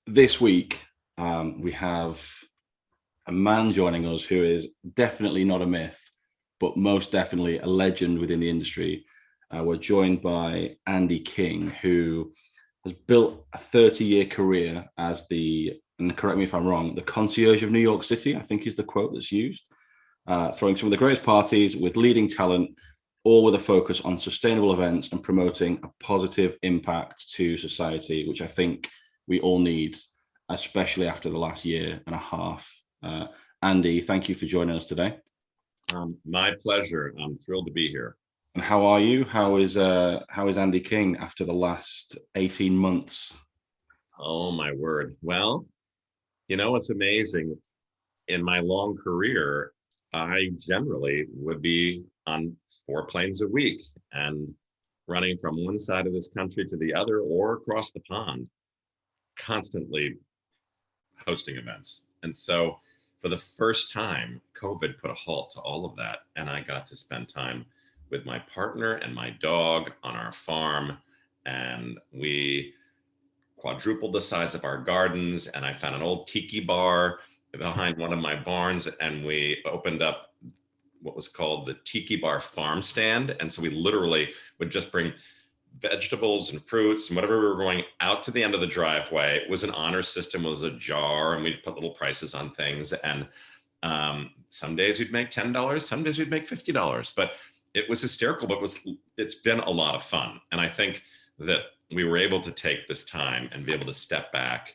This week, we have a man joining us who is definitely not a myth, but most definitely a legend within the industry. We're joined by Andy King, who has built a 30-year career as and correct me if I'm wrong, the concierge of New York City, I think is the quote that's used, throwing some of the greatest parties with leading talent, all with a focus on sustainable events and promoting a positive impact to society, which I think we all need, especially after the last year and a half. Andy, thank you for joining us today. My pleasure. I'm thrilled to be here. And how are you? How is Andy King after the last 18 months? Oh my word. Well, it's amazing. In my long career, I generally would be on 4 planes a week and running from one side of this country to the other or across the pond, constantly hosting events. And so for the first time, COVID put a halt to all of that. And I got to spend time with my partner and my dog on our farm. And we quadrupled the size of our gardens. And I found an old tiki bar behind one of my barns. And we opened up what was called the Tiki Bar Farm Stand. And so we literally would just bring vegetables and fruits and whatever we were going out to the end of the driveway. It was an honor system, it was a jar, and we'd put little prices on things. And some days we'd make $10, some days we'd make $50, but it was hysterical, but it's been a lot of fun. And I think that we were able to take this time and be able to step back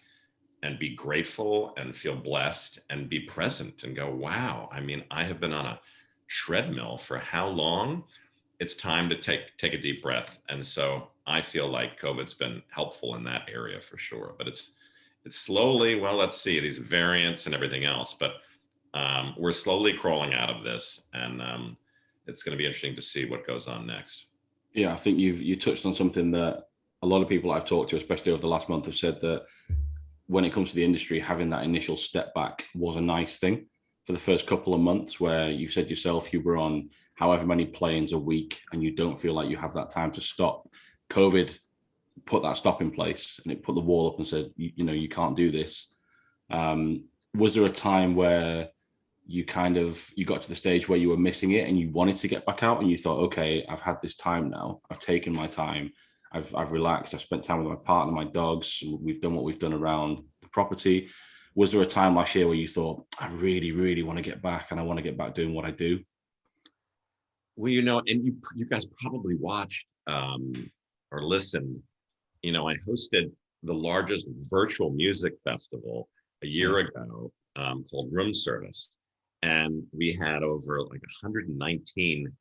and be grateful and feel blessed and be present and go, wow, I mean, I have been on a treadmill for how long? It's time to take a deep breath. And so I feel like COVID's been helpful in that area for sure. But it's slowly, well, let's see, these variants and everything else, but we're slowly crawling out of this, and it's going to be interesting to see what goes on next. Yeah, I think you touched on something that a lot of people I've talked to, especially over the last month, have said that when it comes to the industry, having that initial step back was a nice thing for the first couple of months, where you said yourself you were on however many planes a week and you don't feel like you have that time to stop. COVID put that stop in place and it put the wall up and said, you can't do this. Was there a time where you got to the stage where you were missing it and you wanted to get back out and you thought, okay, I've had this time now, I've taken my time, I've relaxed, I've spent time with my partner, my dogs, we've done what we've done around the property? Was there a time last year where you thought, I really, really want to get back and I want to get back doing what I do? Well, and you guys probably watched or listened. I hosted the largest virtual music festival a year ago called Room Service. And we had over like 119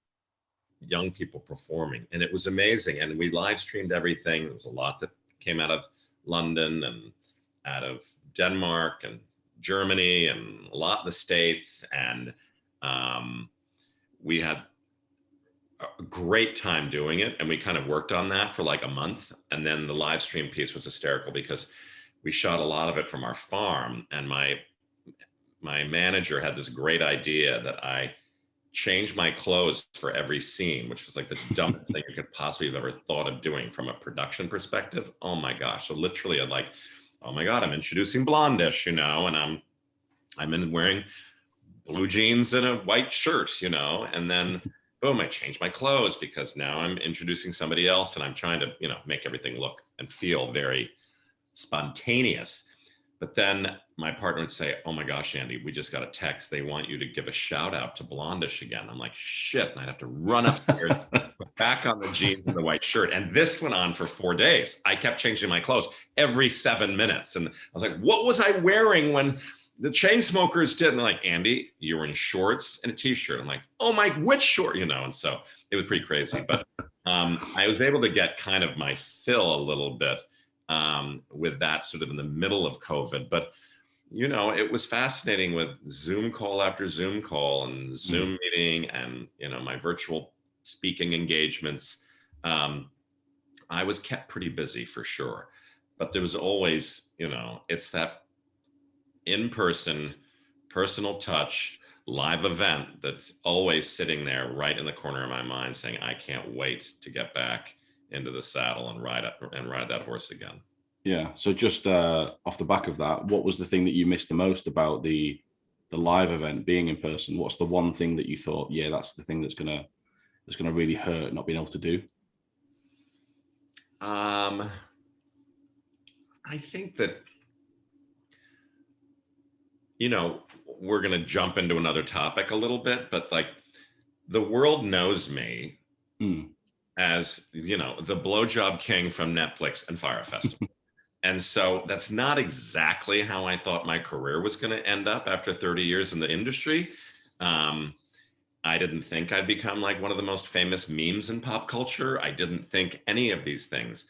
young people performing. And it was amazing. And we live streamed everything. There was a lot that came out of London and out of Denmark and Germany and a lot in the States. And we had a great time doing it. And we kind of worked on that for like a month. And then the live stream piece was hysterical because we shot a lot of it from our farm. And my manager had this great idea that I change my clothes for every scene, which was like the dumbest thing you could possibly have ever thought of doing from a production perspective. Oh my gosh. So literally I'm like, oh my God, I'm introducing Blondish, and I'm in wearing blue jeans and a white shirt, and then boom, I change my clothes because now I'm introducing somebody else and I'm trying to, make everything look and feel very spontaneous. But then my partner would say, oh my gosh, Andy, we just got a text. They want you to give a shout out to Blondish again. I'm like, shit. And I'd have to run upstairs, put back on the jeans and the white shirt. And this went on for 4 days. I kept changing my clothes every 7 minutes. And I was like, what was I wearing when the Chainsmokers did? And they're like, Andy, you were in shorts and a t-shirt. I'm like, oh my, which short, And so it was pretty crazy. But I was able to get kind of my fill a little bit with that sort of in the middle of COVID. But, it was fascinating with Zoom call after Zoom call and Zoom meeting and, my virtual speaking engagements. I was kept pretty busy for sure. But there was always, it's that in-person, personal touch, live event that's always sitting there right in the corner of my mind saying, I can't wait to get back into the saddle and ride that horse again. Yeah. So just off the back of that, what was the thing that you missed the most about the live event being in person? What's the one thing that you thought, yeah, that's the thing that's gonna really hurt not being able to do? Um, I think that, you know, we're going to jump into another topic a little bit, but like the world knows me Mm. as, you know, the blowjob king from Netflix and Fyre Festival. And so that's not exactly how I thought my career was going to end up after 30 years in the industry. Um, I didn't think I'd become like one of the most famous memes in pop culture. I didn't think any of these things.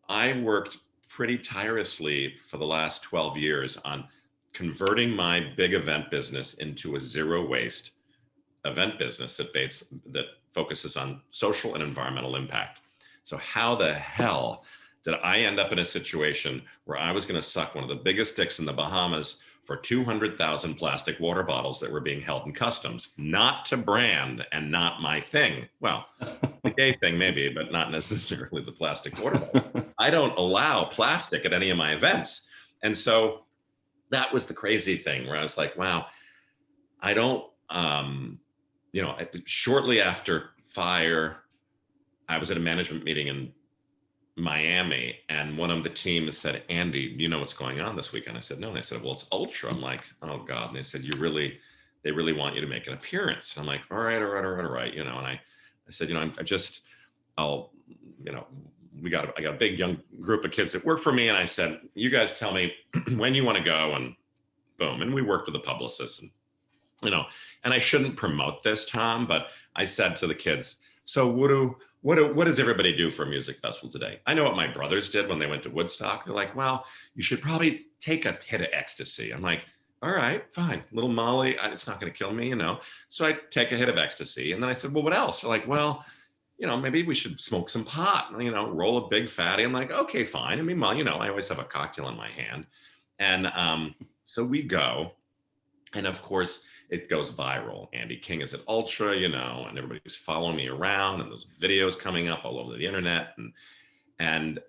I worked pretty tirelessly for the last 12 years on converting my big event business into a zero waste event business that focuses on social and environmental impact. So how the hell did I end up in a situation where I was going to suck one of the biggest dicks in the Bahamas for 200,000 plastic water bottles that were being held in customs, not to brand and not my thing? Well, the gay thing maybe, but not necessarily the plastic water bottle. I don't allow plastic at any of my events. And so that was the crazy thing where I was like, wow, I don't, you know, shortly after Fire, I was at a management meeting in Miami, and one of the team said, Andy, do you know what's going on this weekend? I said, no. And they said, well, it's Ultra. I'm like, oh God. And they said, they really want you to make an appearance. And I'm like, all right, all right, all right, all right. You know, and I said, you know, I'll, you know, I got a big young group of kids that work for me. And I said, you guys tell me when you want to go, and boom. And we worked with a publicist, and, you know, and I shouldn't promote this, Tom, but I said to the kids, so what does everybody do for a music festival today? I know what my brothers did when they went to Woodstock. They're like, well, you should probably take a hit of ecstasy. I'm like, all right, fine. Little Molly, it's not going to kill me, you know. So I take a hit of ecstasy. And then I said, well, what else? They're like, well, you know, maybe we should smoke some pot, you know, roll a big fatty. I'm like, okay, fine. I mean, well, you know, I always have a cocktail in my hand. And so we go. And of course, it goes viral. Andy King is at Ultra, you know, and everybody's following me around, and there's videos coming up all over the internet, and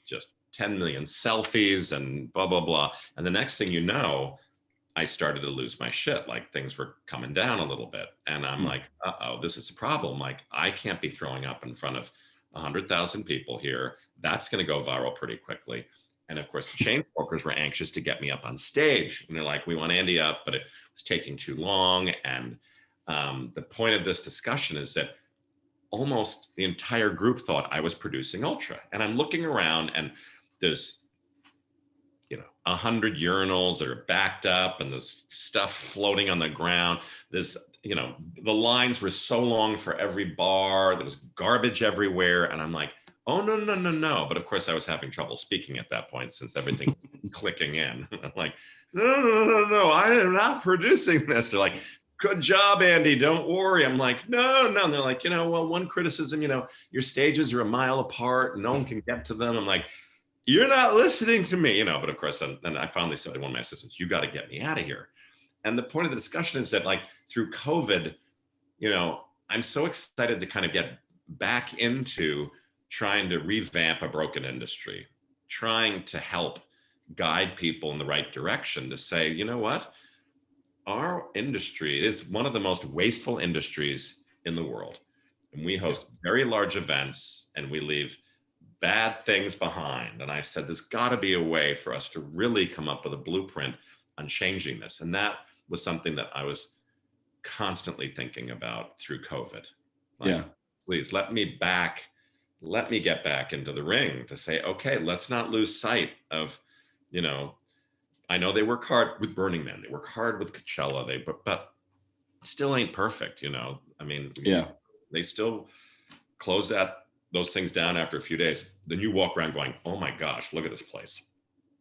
just 10 million selfies and blah, blah, blah. And the next thing you know, I started to lose my shit. Like things were coming down a little bit. And I'm like, uh-oh, this is a problem. Like I can't be throwing up in front of 100,000 people here. That's going to go viral pretty quickly. And of course, the chain smokers were anxious to get me up on stage. And they're like, we want Andy up, but it was taking too long. And the point of this discussion is that almost the entire group thought I was producing Ultra. And I'm looking around, and there's, you know, 100 urinals that are backed up, and there's stuff floating on the ground. There's, you know, the lines were so long for every bar. There was garbage everywhere. And I'm like, oh, no, no, no, no. But of course, I was having trouble speaking at that point since everything clicking in. I'm like, no, no, no, no, I am not producing this. They're like, good job, Andy. Don't worry. I'm like, no, no. And they're like, you know, well, one criticism, you know, your stages are a mile apart. No one can get to them. I'm like, you're not listening to me, you know. But of course, then I finally said to one of my assistants, you got to get me out of here. And the point of the discussion is that, like, through COVID, you know, I'm so excited to kind of get back into trying to revamp a broken industry, trying to help guide people in the right direction to say, you know what? Our industry is one of the most wasteful industries in the world. And we host very large events, and we leave bad things behind. And I said, there's got to be a way for us to really come up with a blueprint on changing this. And that was something that I was constantly thinking about through COVID. Like, please let me get back into the ring to say, okay, let's not lose sight of, you know, I know they work hard with Burning Man, they work hard with Coachella, but still ain't perfect, you know. I mean, they still close those things down after a few days. Then you walk around going, oh my gosh, look at this place.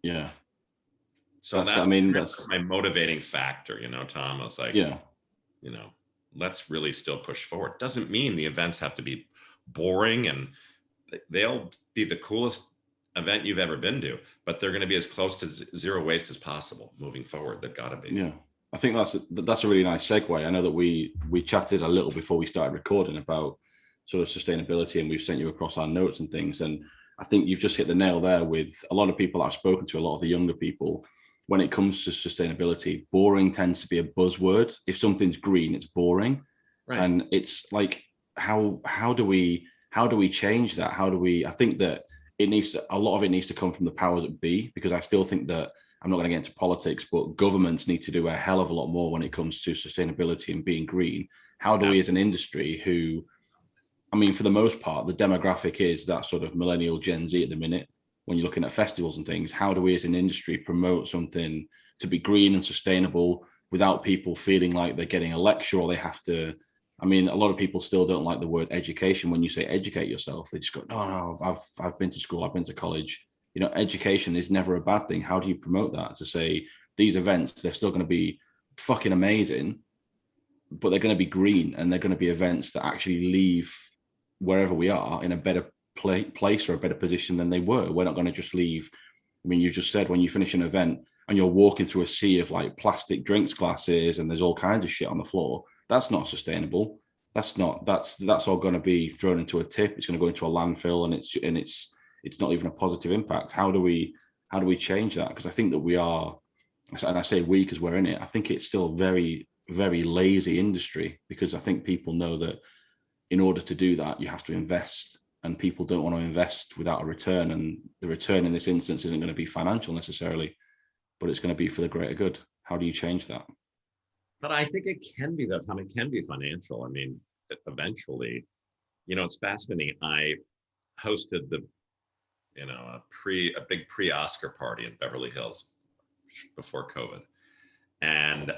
Yeah. So that's my motivating factor, you know, Tom. I was like, you know, let's really still push forward. Doesn't mean the events have to be boring, and they'll be the coolest event you've ever been to, but they're going to be as close to zero waste as possible moving forward. They've got to be. Yeah. I think that's a really nice segue. I know that we chatted a little before we started recording about sort of sustainability, and we've sent you across our notes and things. And I think you've just hit the nail there with a lot of people I've spoken to, a lot of the younger people. When it comes to sustainability, boring tends to be a buzzword. If something's green, it's boring. Right. And it's like, how do we change that? I think that a lot of it needs to come from the powers that be, because I still think that, I'm not going to get into politics, but governments need to do a hell of a lot more when it comes to sustainability and being green. How do we as an industry who, I mean, for the most part, the demographic is that sort of millennial Gen Z at the minute. When you're looking at festivals and things, how do we as an industry promote something to be green and sustainable without people feeling like they're getting a lecture, or they have to, I mean, a lot of people still don't like the word education. When you say educate yourself, they just go, no, I've been to school, I've been to college. You know, education is never a bad thing. How do you promote that? To say these events, they're still going to be fucking amazing, but they're going to be green, and they're going to be events that actually leave wherever we are in a better place or a better position than they were. We're not going to just leave. I mean, you just said when you finish an event and you're walking through a sea of like plastic drinks glasses and there's all kinds of shit on the floor, that's not sustainable. That's all going to be thrown into a tip. It's going to go into a landfill, and it's not even a positive impact. How do we change that? Because I think that we are, and I say we because we're in it, I think it's still very, very lazy industry, because I think people know that in order to do that, you have to invest, and people don't want to invest without a return. And the return in this instance isn't going to be financial necessarily, but it's going to be for the greater good. How do you change that? But I think it can be, though, Tom, it can be financial. I mean, eventually, it's fascinating. I hosted a big pre-Oscar party in Beverly Hills before COVID. And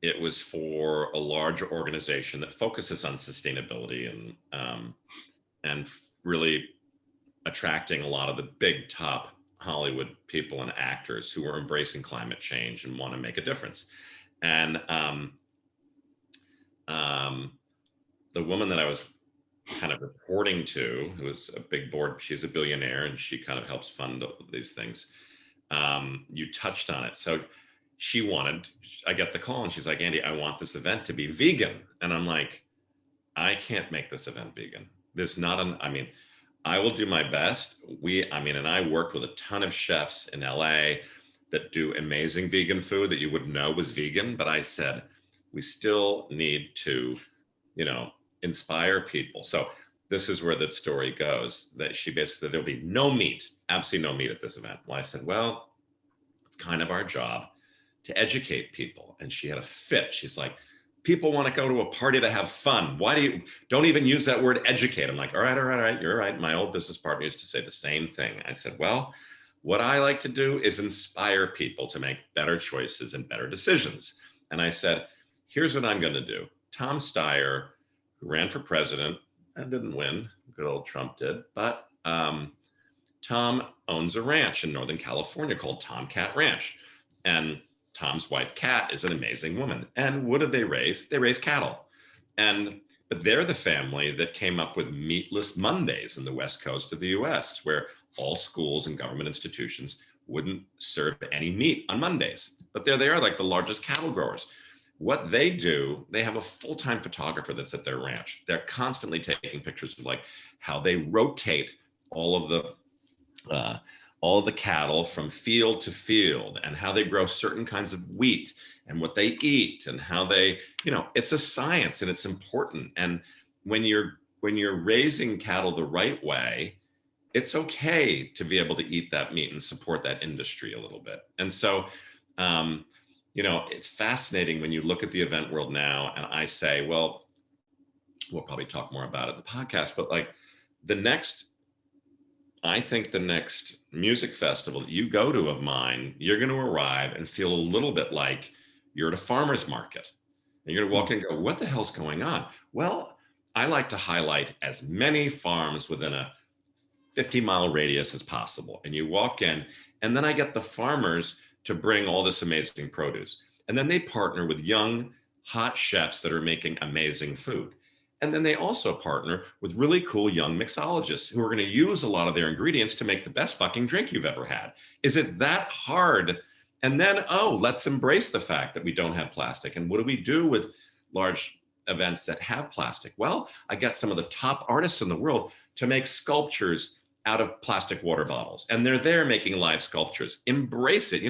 it was for a large organization that focuses on sustainability and really attracting a lot of the big top Hollywood people and actors who are embracing climate change and want to make a difference. And the woman that I was kind of reporting to, who was a big board, she's a billionaire, and she kind of helps fund these things. You touched on it. So I get the call and she's like, Andy, I want this event to be vegan. And I'm like, I can't make this event vegan. I will do my best. And I worked with a ton of chefs in LA that do amazing vegan food that you would know was vegan. But I said, we still need to, inspire people. So this is where the story goes, that she basically said, there'll be no meat, absolutely no meat at this event. Well, I said, well, it's kind of our job to educate people. And she had a fit. She's like, people want to go to a party to have fun. Why don't even use that word educate? I'm like, all right, you're right. My old business partner used to say the same thing. I said, well, what I like to do is inspire people to make better choices and better decisions. And I said, here's what I'm going to do. Tom Steyer, who ran for president and didn't win, good old Trump did, but Tom owns a ranch in Northern California called Tomcat Ranch. And Tom's wife, Kat, is an amazing woman. And what did they raise? They raise cattle. But they're the family that came up with meatless Mondays in the West Coast of the US, where all schools and government institutions wouldn't serve any meat on Mondays. But there they are, like the largest cattle growers. What they do, they have a full-time photographer that's at their ranch. They're constantly taking pictures of like how they rotate all of the cattle from field to field, and how they grow certain kinds of wheat and what they eat, and how they, it's a science and it's important. And when you're raising cattle the right way, it's okay to be able to eat that meat and support that industry a little bit. And so, it's fascinating when you look at the event world now, and I say, well, we'll probably talk more about it in the podcast, but like I think the next music festival that you go to of mine, you're going to arrive and feel a little bit like you're at a farmer's market. And you're going to walk in and go, what the hell's going on? Well, I like to highlight as many farms within a 50-mile radius as possible. And you walk in, and then I get the farmers to bring all this amazing produce. And then they partner with young, hot chefs that are making amazing food. And then they also partner with really cool young mixologists who are going to use a lot of their ingredients to make the best fucking drink you've ever had. Is it that hard? And then, let's embrace the fact that we don't have plastic. And what do we do with large events that have plastic? Well, I get some of the top artists in the world to make sculptures out of plastic water bottles, and they're there making live sculptures. Embrace it,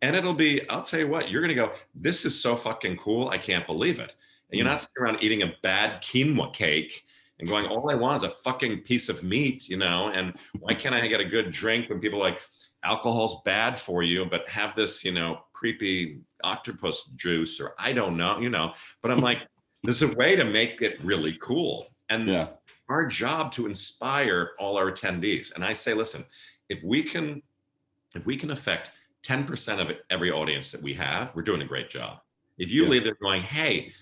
and it'll be, I'll tell you what, you're going to go, this is so fucking cool. I can't believe it. And you're not sitting around eating a bad quinoa cake and going, all I want is a fucking piece of meat, and why can't I get a good drink when people are like, alcohol's bad for you, but have this, creepy octopus juice, or I don't know, but I'm like, there's a way to make it really cool. And our job to inspire all our attendees. And I say, listen, if we can affect 10% of every audience that we have, we're doing a great job. If you leave there going, hey,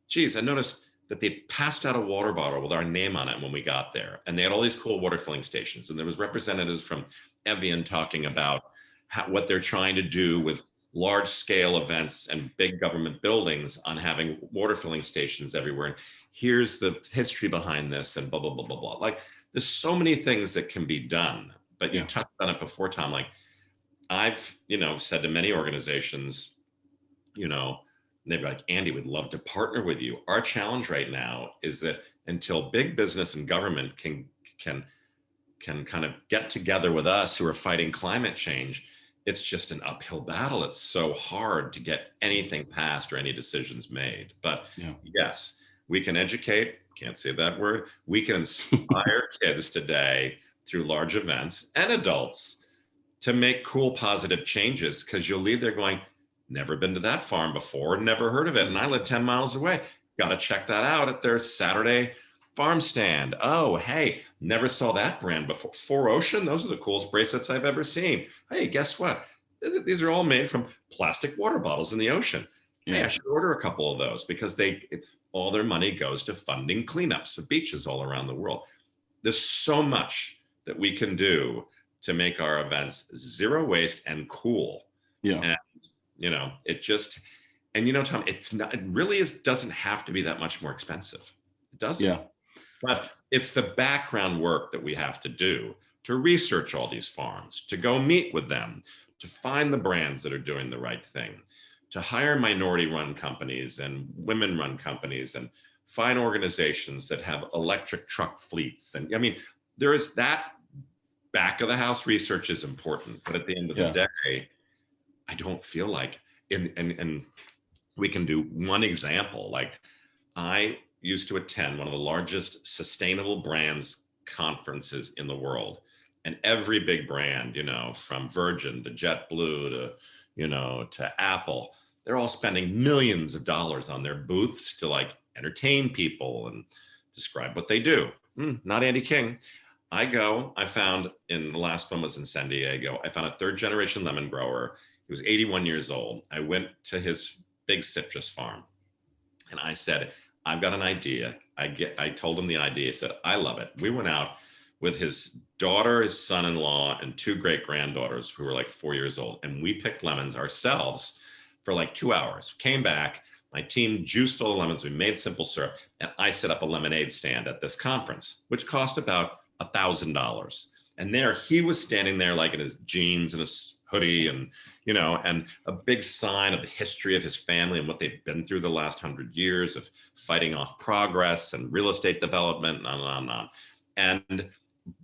geez, I noticed that they passed out a water bottle with our name on it when we got there. And they had all these cool water filling stations. And there was representatives from Evian talking about what they're trying to do with large scale events and big government buildings on having water filling stations everywhere. And here's the history behind this, and blah, blah, blah, blah, blah. Like, there's so many things that can be done, but you touched on it before, Tom. Like, I've, said to many organizations, they'd be like, Andy, we'd love to partner with you. Our challenge right now is that until big business and government can kind of get together with us who are fighting climate change, it's just an uphill battle. It's so hard to get anything passed or any decisions made. But yes, we can educate, can't say that word. We can inspire kids today through large events and adults to make cool, positive changes, because you'll leave there going, never been to that farm before, never heard of it. And I live 10 miles away. Got to check that out at their Saturday farm stand. Oh, hey, never saw that brand before. Four Ocean, those are the coolest bracelets I've ever seen. Hey, guess what? These are all made from plastic water bottles in the ocean. Hey, I should order a couple of those, because all their money goes to funding cleanups of beaches all around the world. There's so much that we can do to make our events zero waste and cool. And, Tom, it really doesn't have to be that much more expensive. It doesn't. But it's the background work that we have to do to research all these farms, to go meet with them, to find the brands that are doing the right thing, to hire minority-run companies and women-run companies, and find organizations that have electric truck fleets. And I mean, there is that back of the house research is important, but at the end of the day, I don't feel like, and we can do one example. Like, I used to attend one of the largest sustainable brands conferences in the world. And every big brand, from Virgin to JetBlue to Apple, they're all spending millions of dollars on their booths to like entertain people and describe what they do. Not Andy King. I found, in the last one was in San Diego, I found a 3rd generation lemon grower. He was 81 years old. I went to his big citrus farm and I said, I've got an idea. I told him the idea. He said, I love it. We went out with his daughter, his son-in-law, and 2 great granddaughters who were like 4 years old. And we picked lemons ourselves for like 2 hours. Came back, my team juiced all the lemons. We made simple syrup. And I set up a lemonade stand at this conference, which cost about $1,000. And there he was standing there like in his jeans and his hoodie and, and a big sign of the history of his family and what they've been through the last 100 years of fighting off progress and real estate development and on and on and on. And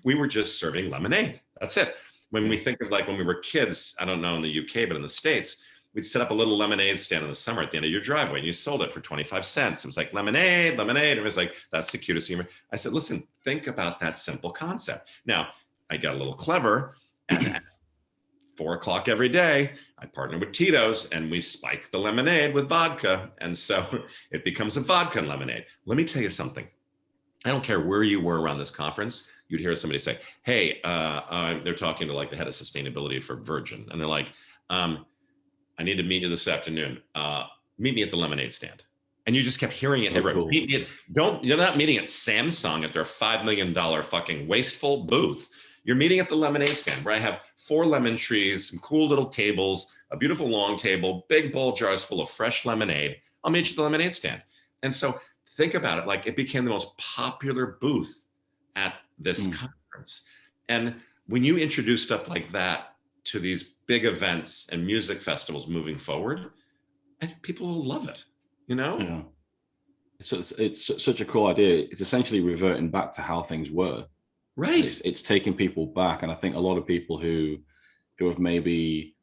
we were just serving lemonade. That's it. When we think of like when we were kids, I don't know in the UK, but in the States, we'd set up a little lemonade stand in the summer at the end of your driveway and you sold it for 25 cents. It was like lemonade. And it was like, that's the cutest humor. I said, listen, think about that simple concept. Now, I got a little clever, and at 4 o'clock every day, I partner with Tito's and we spike the lemonade with vodka. And so it becomes a vodka and lemonade. Let me tell you something. I don't care where you were around this conference. You'd hear somebody say, hey, they're talking to like the head of sustainability for Virgin. And they're like, I need to meet you this afternoon. Meet me at the lemonade stand. And you just kept hearing it everywhere. Cool. You're not meeting at Samsung at their $5 million fucking wasteful booth. You're meeting at the lemonade stand where I have 4 lemon trees, some cool little tables, a beautiful long table, big bowl jars full of fresh lemonade. I'll meet you at the lemonade stand. And so think about it, like it became the most popular booth at this conference. And when you introduce stuff like that to these big events and music festivals moving forward, I think people will love it, Yeah. It's such a cool idea. It's essentially reverting back to how things were, Right. It's taking people back. And I think a lot of people who have maybe,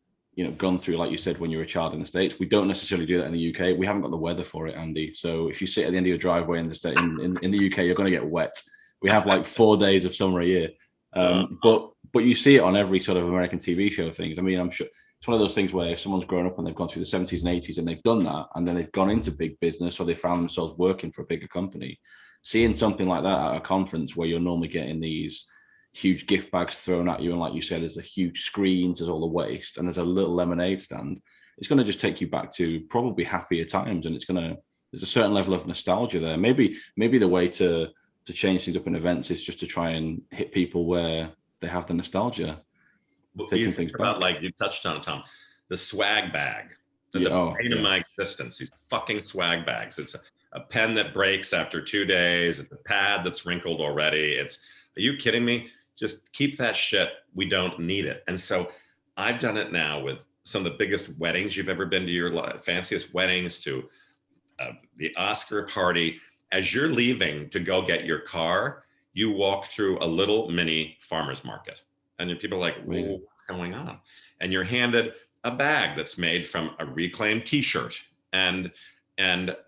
gone through, like you said, when you were a child in the States, we don't necessarily do that in the UK. We haven't got the weather for it, Andy. So if you sit at the end of your driveway in the state in the UK, you're going to get wet. We have like 4 days of summer a year. But you see it on every sort of American TV show things. I mean, I'm sure it's one of those things where if someone's grown up and they've gone through the 70s and 80s and they've done that, and then they've gone into big business or they found themselves working for a bigger company, seeing something like that at a conference where you're normally getting these huge gift bags thrown at you, and like you said, there's a huge screens, there's all the waste, and there's a little lemonade stand, it's going to just take you back to probably happier times, and there's a certain level of nostalgia there. Maybe the way to change things up in events is just to try and hit people where they have the nostalgia. Well, you think about, like you touched on, Tom, the swag bag, the pain of my existence, these fucking swag bags. It's a pen that breaks after 2 days. It's a pad that's wrinkled already. Are you kidding me? Just keep that shit. We don't need it. And so I've done it now with some of the biggest weddings you've ever been to, your fanciest weddings, to the Oscar party. As you're leaving to go get your car, you walk through a little mini farmer's market. And people are like, whoa, what's going on? And you're handed a bag that's made from a reclaimed t-shirt. And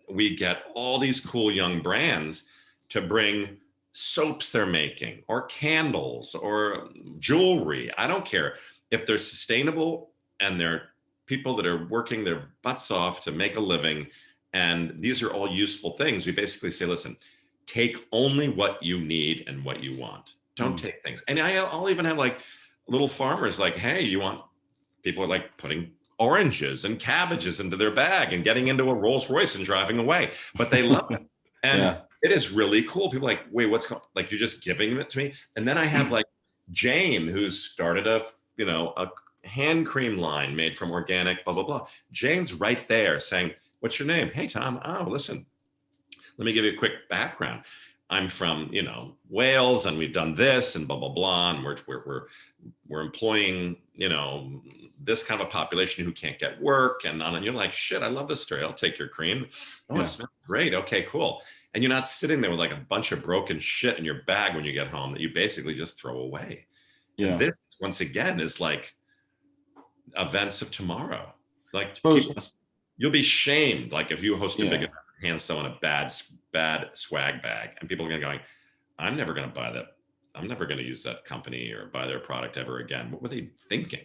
we get all these cool young brands to bring soaps they're making, or candles, or jewelry. I don't care if they're sustainable, and they're people that are working their butts off to make a living. And these are all useful things. We basically say, listen, take only what you need and what you want. Don't take things. And I'll even have like little farmers like, hey, people are like putting oranges and cabbages into their bag and getting into a Rolls Royce and driving away, but they love it. And it is really cool. People are like, wait, what's going on? Like, you're just giving it to me. And then I have like Jane, who's started a hand cream line made from organic, blah, blah, blah. Jane's right there saying, what's your name? Hey, Tom. Oh, listen, let me give you a quick background. I'm from, Wales, and we've done this and blah, blah, blah. And we're employing, this kind of a population who can't get work and on. And you're like, shit, I love this story. I'll take your cream. Oh, it smells great. Okay, cool. And you're not sitting there with like a bunch of broken shit in your bag when you get home that you basically just throw away. Yeah. And this, once again, is like events of tomorrow. Like, you'll be shamed. Like, if you host a big event, hand someone a bad swag bag, and people are going to go, I'm never going to buy that. I'm never going to use that company or buy their product ever again. What were they thinking?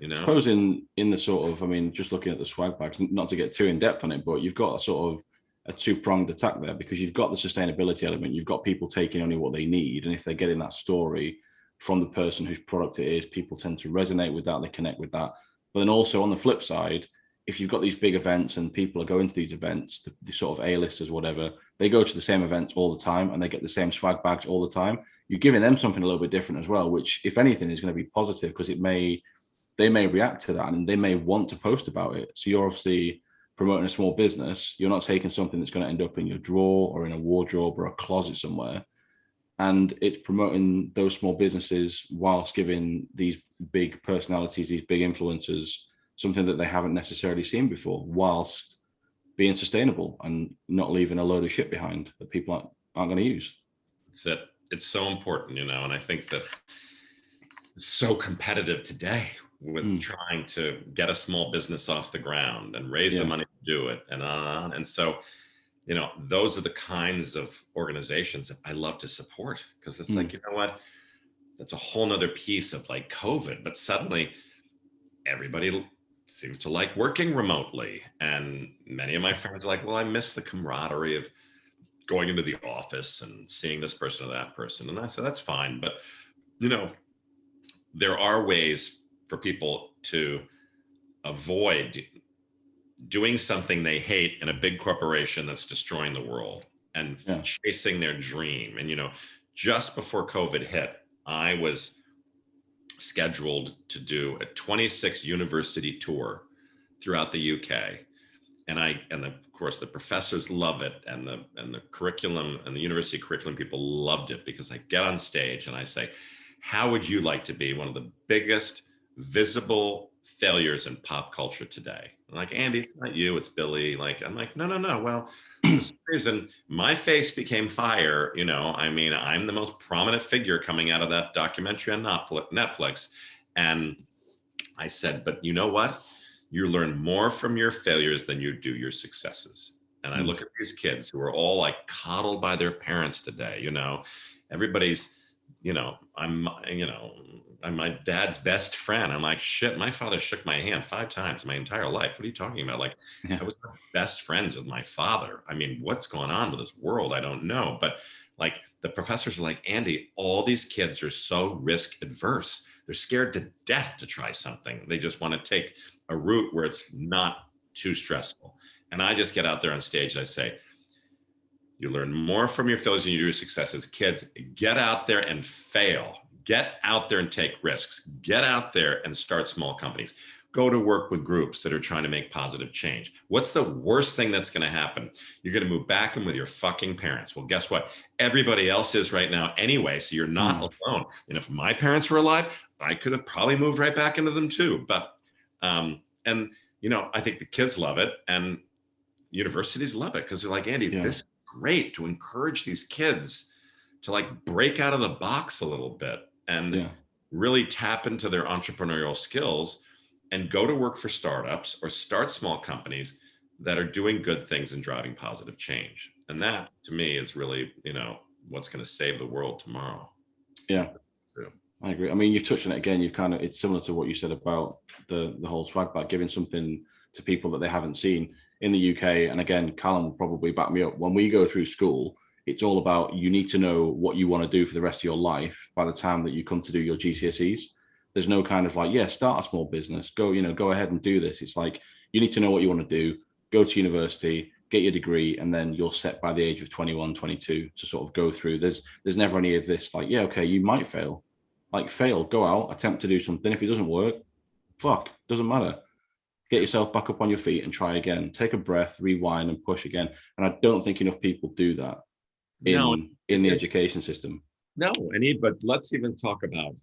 I suppose in the sort of, just looking at the swag bags, not to get too in depth on it, but you've got a sort of a two-pronged attack there, because you've got the sustainability element. You've got people taking only what they need. And if they're getting that story from the person whose product it is, people tend to resonate with that. They connect with that. But then also on the flip side, if you've got these big events and people are going to these events, the sort of A-listers, whatever, they go to the same events all the time and they get the same swag bags all the time. You're giving them something a little bit different as well, which, if anything, is going to be positive, because they may react to that and they may want to post about it. So you're obviously promoting a small business. You're not taking something that's going to end up in your drawer or in a wardrobe or a closet somewhere. And it's promoting those small businesses whilst giving these big personalities, these big influencers, something that they haven't necessarily seen before, whilst being sustainable and not leaving a load of shit behind that people aren't going to use. That's it. It's so important, and I think that it's so competitive today with trying to get a small business off the ground and raise the money to do it, and on. And so, those are the kinds of organizations that I love to support, because it's like, what? That's a whole nother piece of like COVID, but suddenly everybody seems to like working remotely. And many of my friends are like, well, I miss the camaraderie of going into the office and seeing this person or that person. And I said, that's fine. But, there are ways for people to avoid doing something they hate in a big corporation that's destroying the world, and chasing their dream. And, just before COVID hit, I was scheduled to do a 26 university tour throughout the UK. And of course, the professors love it, and the curriculum and the university curriculum people loved it, because I get on stage and I say, how would you like to be one of the biggest visible failures in pop culture today? I'm like, Andy, it's not you, it's Billy. Like, I'm like, no. Well, for some reason, my face became Fyre. You know, I mean, I'm the most prominent figure coming out of that documentary on Netflix. And I said, but you know what? You learn more from your failures than you do your successes. And I look at these kids who are all like coddled by their parents today. You know, everybody's, I'm my dad's best friend. I'm like, shit, my father shook my hand 5 times my entire life. What are you talking about? Like, Yeah. I was best friends with my father. I mean, what's going on with this world? I don't know. But like, the professors are like, Andy, all these kids are so risk adverse. They're scared to death to try something. They just want to take a route where it's not too stressful. And I just get out there on stage and I say, you learn more from your failures than you do your successes. Kids, get out there and fail. Get out there and take risks. Get out there and start small companies. Go to work with groups that are trying to make positive change. What's the worst thing that's going to happen? You're going to move back in with your fucking parents. Well, guess what? Everybody else is right now anyway, so you're not alone. And if my parents were alive, I could have probably moved right back into them too. But, I think the kids love it and universities love it because they're like, Andy, this is great to encourage these kids to like break out of the box a little bit and really tap into their entrepreneurial skills and go to work for startups or start small companies that are doing good things and driving positive change. And that to me is really, what's going to save the world tomorrow. Yeah. So. I agree. I mean, you've touched on it again. It's similar to what you said about the whole swag bag, giving something to people that they haven't seen in the UK. And again, Callum will probably back me up. When we go through school, it's all about, you need to know what you want to do for the rest of your life by the time that you come to do your GCSEs. There's no kind of like, start a small business, go ahead and do this. It's like, you need to know what you want to do, go to university, get your degree, and then you're set by the age of 21, 22 to sort of go through. There's never any of this like, okay, you might fail. Like, fail, go out, attempt to do something. If it doesn't work, doesn't matter. Get yourself back up on your feet and try again. Take a breath, rewind, and push again. And I don't think enough people do that in the education system. No, but let's even talk about,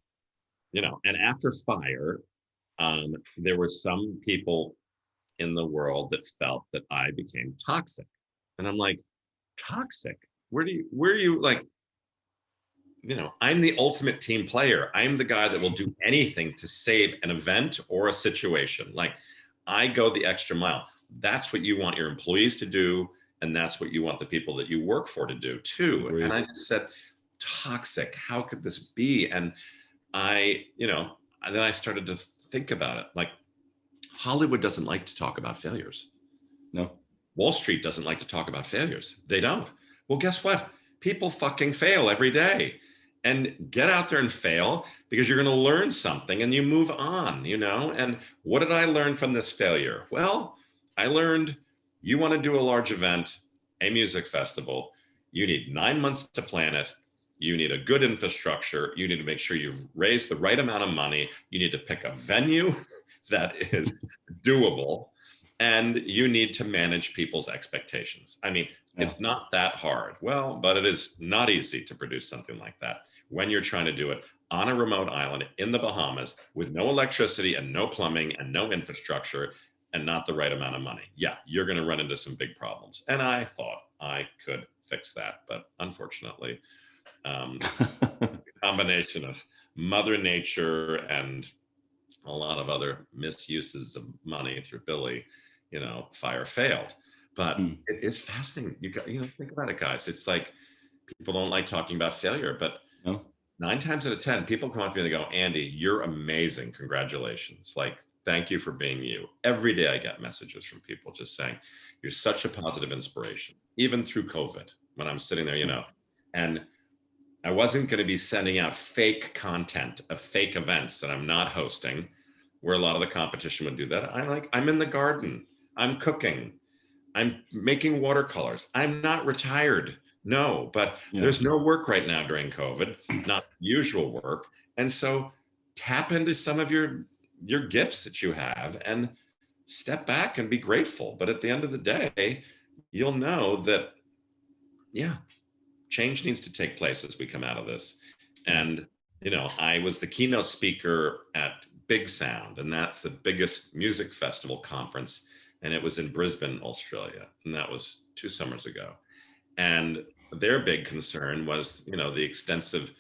and after Fyre, there were some people in the world that felt that I became toxic. And I'm like, toxic? Where are you like, I'm the ultimate team player. I'm the guy that will do anything to save an event or a situation. Like, I go the extra mile. That's what you want your employees to do. And that's what you want the people that you work for to do too. Agreed. And I just said, toxic, how could this be? And then I started to think about it. Like, Hollywood doesn't like to talk about failures. No. Wall Street doesn't like to talk about failures. They don't. Well, guess what? People fucking fail every day. And get out there and fail, because you're going to learn something and you move on, And what did I learn from this failure? Well, I learned you want to do a large event, a music festival, you need 9 months to plan it. You need a good infrastructure. You need to make sure you've raised the right amount of money. You need to pick a venue that is doable. And you need to manage people's expectations. I mean, it's not that hard. Well, but it is not easy to produce something like that when you're trying to do it on a remote island in the Bahamas with no electricity and no plumbing and no infrastructure and not the right amount of money. Yeah, you're going to run into some big problems. And I thought I could fix that. But unfortunately, a combination of Mother Nature and a lot of other misuses of money through Billy, Fyre failed. But it is fascinating. Think about it, guys. It's like, people don't like talking about failure, but 9 times out of 10, people come up to me and they go, Andy, you're amazing. Congratulations. Like, thank you for being you. Every day I get messages from people just saying, you're such a positive inspiration, even through COVID, when I'm sitting there, and I wasn't going to be sending out fake content of fake events that I'm not hosting, where a lot of the competition would do that. I'm in the garden. I'm cooking. I'm making watercolors. I'm not retired. No, but there's no work right now during COVID, not usual work. And so tap into some of your gifts that you have and step back and be grateful. But at the end of the day, you'll know that, change needs to take place as we come out of this. And, I was the keynote speaker at Big Sound, and that's the biggest music festival conference. And it was in Brisbane, Australia. And that was 2 summers ago. And their big concern was, the extensive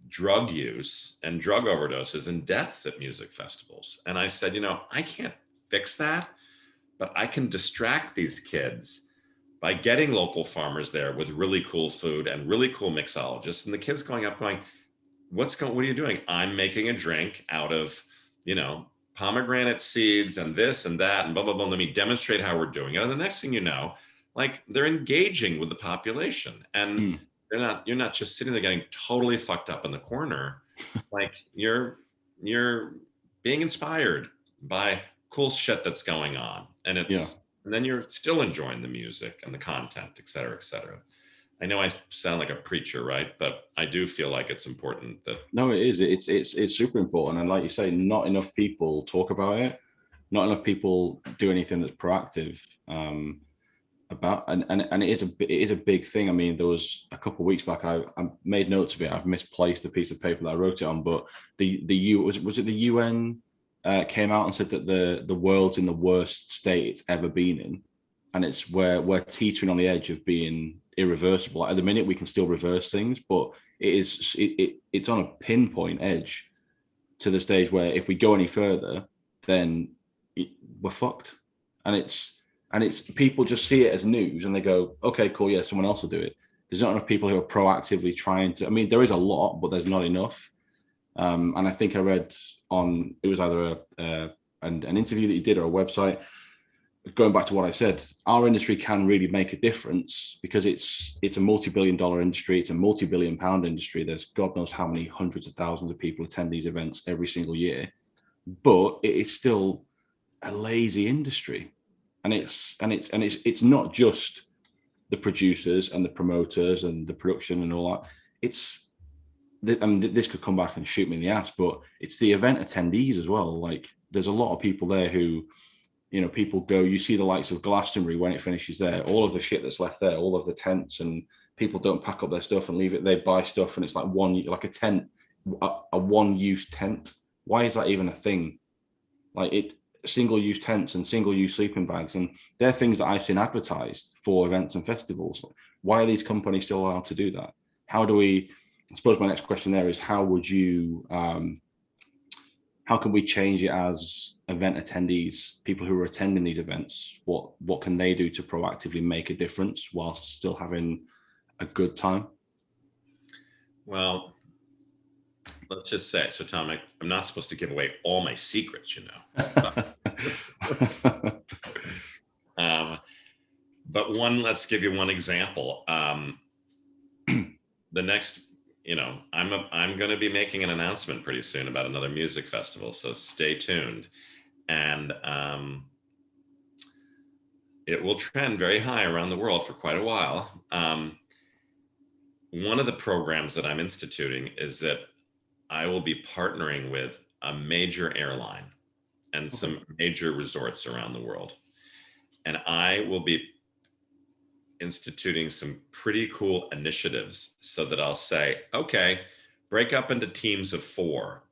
drug use and drug overdoses and deaths at music festivals. And I said, I can't fix that, but I can distract these kids by getting local farmers there with really cool food and really cool mixologists. And the kids going up going, what are you doing? I'm making a drink out of, pomegranate seeds and this and that and blah, blah, blah. Let me demonstrate how we're doing it. And the next thing you know, like, they're engaging with the population, and you're not just sitting there getting totally fucked up in the corner. Like, you're being inspired by cool shit that's going on. And and then you're still enjoying the music and the content, et cetera, et cetera. I know I sound like a preacher, right? But I do feel like it's important that. No, it is. It's super important. And like you say, not enough people talk about it. Not enough people do anything that's proactive about, and it is a big thing. I mean, there was a couple of weeks back, I made notes of it. I've misplaced the piece of paper that I wrote it on, but was it the UN came out and said that the world's in the worst state it's ever been in, and it's where we're teetering on the edge of being irreversible. At the minute, we can still reverse things, but it's on a pinpoint edge to the stage where if we go any further, then we're fucked. And it's people just see it as news and they go, okay, cool, yeah, someone else will do it. There's not enough people who are proactively trying to. I mean, there is a lot, but there's not enough. And I think I read on, it was either an interview that you did or a website, going back to what I said, our industry can really make a difference because it's a multi-billion-dollar industry. It's a multi-billion-pound industry. There's God knows how many hundreds of thousands of people attend these events every single year, but it is still a lazy industry. And it's not just the producers and the promoters and the production and all that. This could come back and shoot me in the ass, but it's the event attendees as well. Like, there's a lot of people there who, people go, you see the likes of Glastonbury when it finishes there, all of the shit that's left there, all of the tents, and people don't pack up their stuff and leave it. They buy stuff and it's like a tent, a one-use tent. Why is that even a thing? Like, single-use tents and single-use sleeping bags, and they're things that I've seen advertised for events and festivals. Why are these companies still allowed to do that? How do we, I suppose my next question there is, how can we change it as event attendees, people who are attending these events? What can they do to proactively make a difference whilst still having a good time? Well, let's just say, so Tom, I'm not supposed to give away all my secrets, but let's give you one example. The next, I'm going to be making an announcement pretty soon about another music festival, so stay tuned. And it will trend very high around the world for quite a while. One of the programs that I'm instituting is that I will be partnering with a major airline and some major resorts around the world. And I will be instituting some pretty cool initiatives so that I'll say, okay, break up into teams of 4.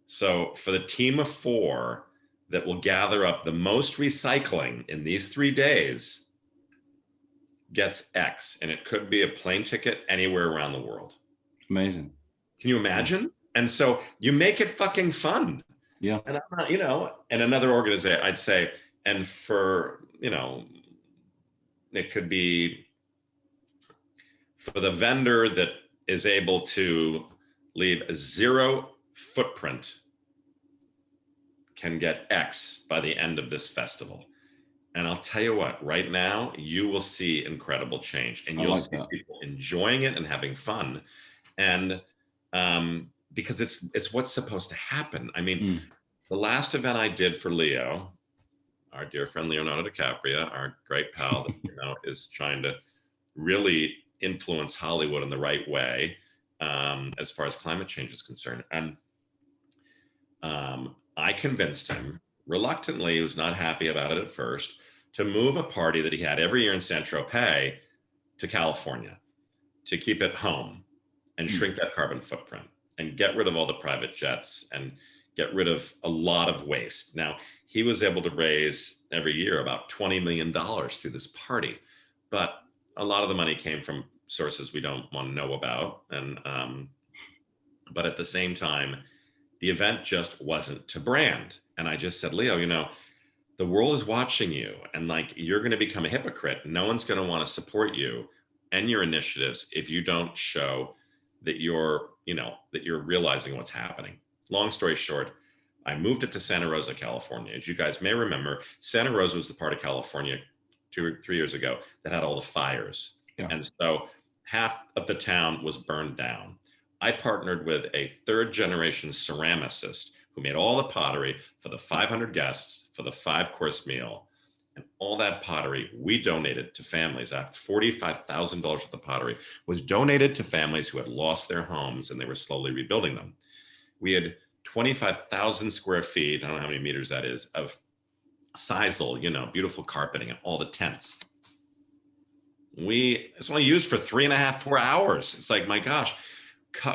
So for the team of 4 that will gather up the most recycling in these 3 days gets X. And it could be a plane ticket anywhere around the world. Amazing. Can you imagine? Yeah. And so you make it fucking fun. Yeah. And and another organization, I'd say, and for, it could be for the vendor that is able to leave a 0 footprint can get X by the end of this festival. And I'll tell you what, right now, you will see incredible change, and you'll see people enjoying it and having fun. And because it's what's supposed to happen. I mean, the last event I did for Leo, our dear friend Leonardo DiCaprio, our great pal, that, is trying to really influence Hollywood in the right way as far as climate change is concerned. And I convinced him, reluctantly, he was not happy about it at first, to move a party that he had every year in Saint-Tropez to California, to keep it home and shrink that carbon footprint and get rid of all the private jets and get rid of a lot of waste. Now, he was able to raise every year about $20 million through this party, but a lot of the money came from sources we don't want to know about. And but at the same time, the event just wasn't to brand. And I just said, Leo, the world is watching you, and like, you're going to become a hypocrite. No one's going to want to support you and your initiatives if you don't show that you're realizing what's happening. Long story short, I moved it to Santa Rosa, California. As you guys may remember, Santa Rosa was the part of California 2 or 3 years ago that had all the fires. Yeah. And so half of the town was burned down. I partnered with a 3rd-generation ceramicist who made all the pottery for the 500 guests for the 5-course meal. And all that pottery we donated to families. $45,000 worth of pottery was donated to families who had lost their homes and they were slowly rebuilding them. We had 25,000 square feet, I don't know how many meters that is, of sisal, beautiful carpeting and all the tents. It's only used for 3.5, 4 hours. It's like, my gosh,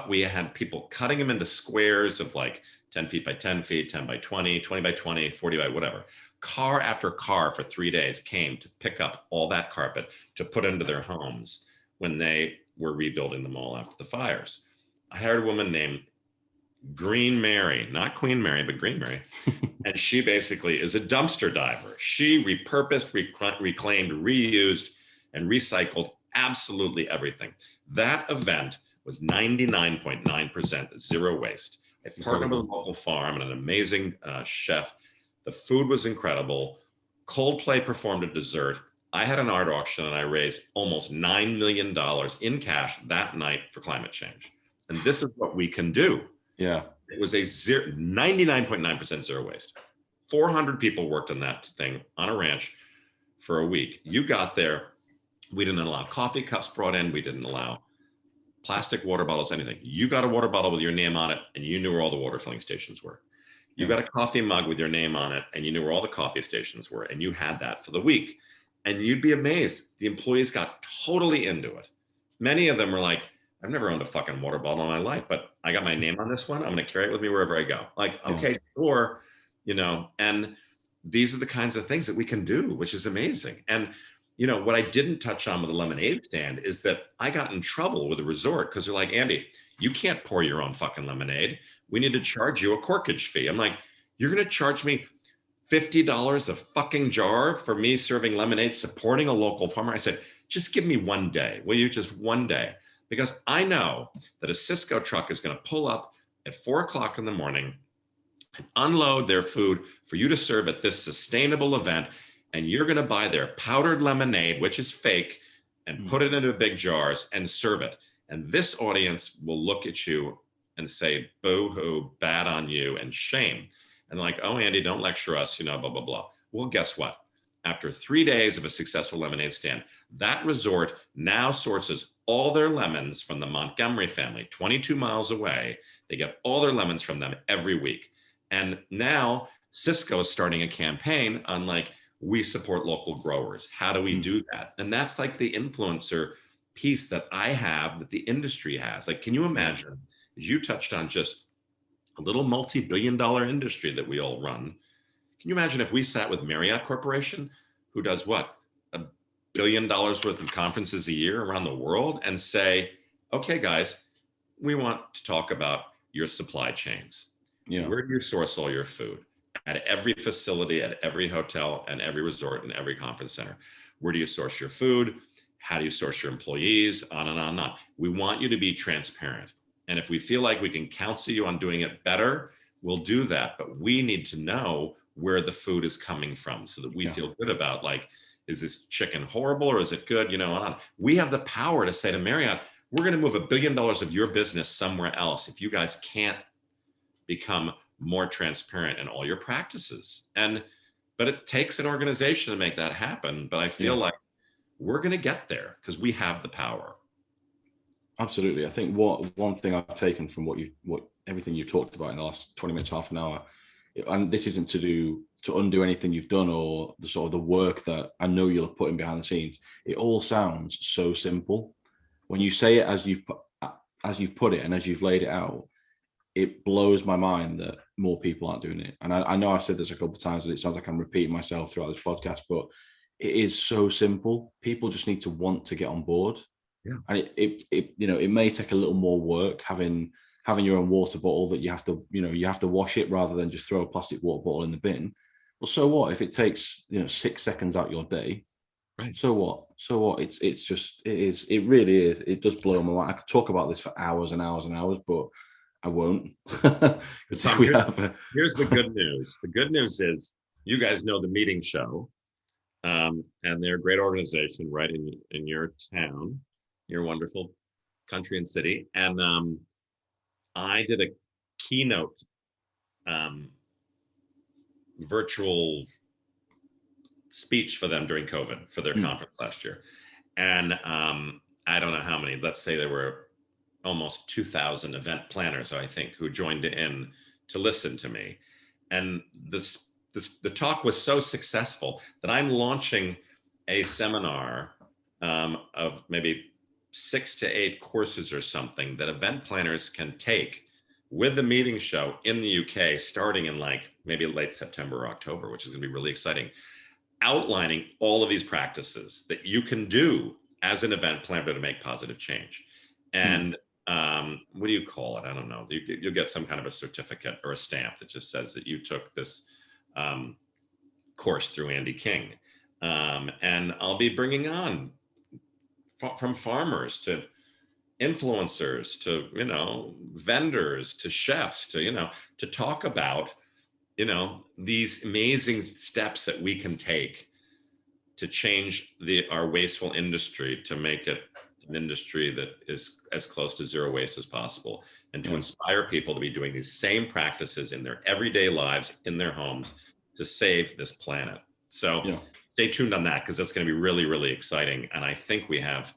we had people cutting them into squares of like 10 feet by 10 feet, 10 by 20, 20 by 20, 40 by whatever. Car after car for 3 days came to pick up all that carpet to put into their homes when they were rebuilding the mall after the fires. I hired a woman named Green Mary, not Queen Mary, but Green Mary. And she basically is a dumpster diver. She repurposed, reclaimed, reused, and recycled absolutely everything. That event was 99.9% zero waste. I partnered with a local farm and an amazing chef. The food was incredible. Coldplay performed a dessert. I had an art auction and I raised almost $9 million in cash that night for climate change. And this is what we can do. Yeah. It was a 99.9% zero waste. 400 people worked on that thing on a ranch for a week. You got there. We didn't allow coffee cups brought in. We didn't allow plastic water bottles, anything. You got a water bottle with your name on it and you knew where all the water filling stations were. You got a coffee mug with your name on it and you knew where all the coffee stations were, and you had that for the week. And you'd be amazed. The employees got totally into it. Many of them were like, I've never owned a fucking water bottle in my life, but I got my name on this one. I'm going to carry it with me wherever I go. Like, okay, sure. And these are the kinds of things that we can do, which is amazing. And what I didn't touch on with the lemonade stand is that I got in trouble with the resort because they're like, Andy, you can't pour your own fucking lemonade. We need to charge you a corkage fee. I'm like, you're going to charge me $50 a fucking jar for me serving lemonade, supporting a local farmer? I said, just give me one day. Will you? Just one day? Because I know that a Cisco truck is going to pull up at 4 o'clock in the morning and unload their food for you to serve at this sustainable event. And you're going to buy their powdered lemonade, which is fake, and put it into big jars and serve it. And this audience will look at you and say, boo-hoo, bad on you, and shame. And like, oh, Andy, don't lecture us, blah, blah, blah. Well, guess what? After 3 days of a successful lemonade stand, that resort now sources all their lemons from the Montgomery family, 22 miles away. They get all their lemons from them every week. And now Cisco is starting a campaign on like, we support local growers. How do we do that? And that's like the influencer piece that I have that the industry has. Like, can you imagine, as you touched on, just a little multi-billion-dollar industry that we all run. Can you imagine if we sat with Marriott Corporation, who does what? $1 billion worth of conferences a year around the world, and say, okay, guys, we want to talk about your supply chains. Yeah. Where do you source all your food? At every facility, at every hotel, and every resort, and every conference center. Where do you source your food? How do you source your employees? On and on and on. We want you to be transparent. And if we feel like we can counsel you on doing it better, we'll do that. But we need to know where the food is coming from so that we feel good about, like, is this chicken horrible or is it good? On. We have the power to say to Marriott, we're going to move $1 billion of your business somewhere else if you guys can't become more transparent in all your practices. But it takes an organization to make that happen. But I feel like we're going to get there because we have the power. Absolutely. I think one thing I've taken from everything you've talked about in the last 20 minutes, half an hour, and this isn't to undo anything you've done or the sort of the work that I know you'll have put in behind the scenes. It all sounds so simple when you say it as you've put it and as you've laid it out. it blows my mind that more people aren't doing it. And I know I've said this a couple of times, and it sounds like I'm repeating myself throughout this podcast, but it is so simple. People just need to want to get on board. Yeah. And it you know, it may take a little more work having your own water bottle that you have to, you know, you have to wash it rather than just throw a plastic water bottle in the bin. Well, so what if it takes, you know, 6 seconds out your day? Right. So what? So what? It really is. It does blow my mind. I could talk about this for hours and hours and hours, but I won't. Because Tom, we here's, have here's the good news. The good news is you guys know the meeting show, and they're a great organization right in your town, your wonderful country and city. And I did a keynote virtual speech for them during COVID for their conference last year. And I don't know how many, let's say there were almost 2,000 event planners, I think, who joined in to listen to me. And the talk was so successful that I'm launching a seminar of maybe 6 to 8 courses or something that event planners can take with the meeting show in the UK, starting in like maybe late September or October, which is gonna be really exciting, outlining all of these practices that you can do as an event planner to make positive change. And what do you call it? I don't know. You'll get some kind of a certificate or a stamp that just says that you took this course through Andy King. And I'll be bringing on from farmers to influencers to, you know, vendors to chefs to, you know, to talk about, you know, these amazing steps that we can take to change our wasteful industry to make it an industry that is as close to zero waste as possible, and to inspire people to be doing these same practices in their everyday lives, in their homes, to save this planet. So stay tuned on that, because that's going to be really, really exciting. And I think we have,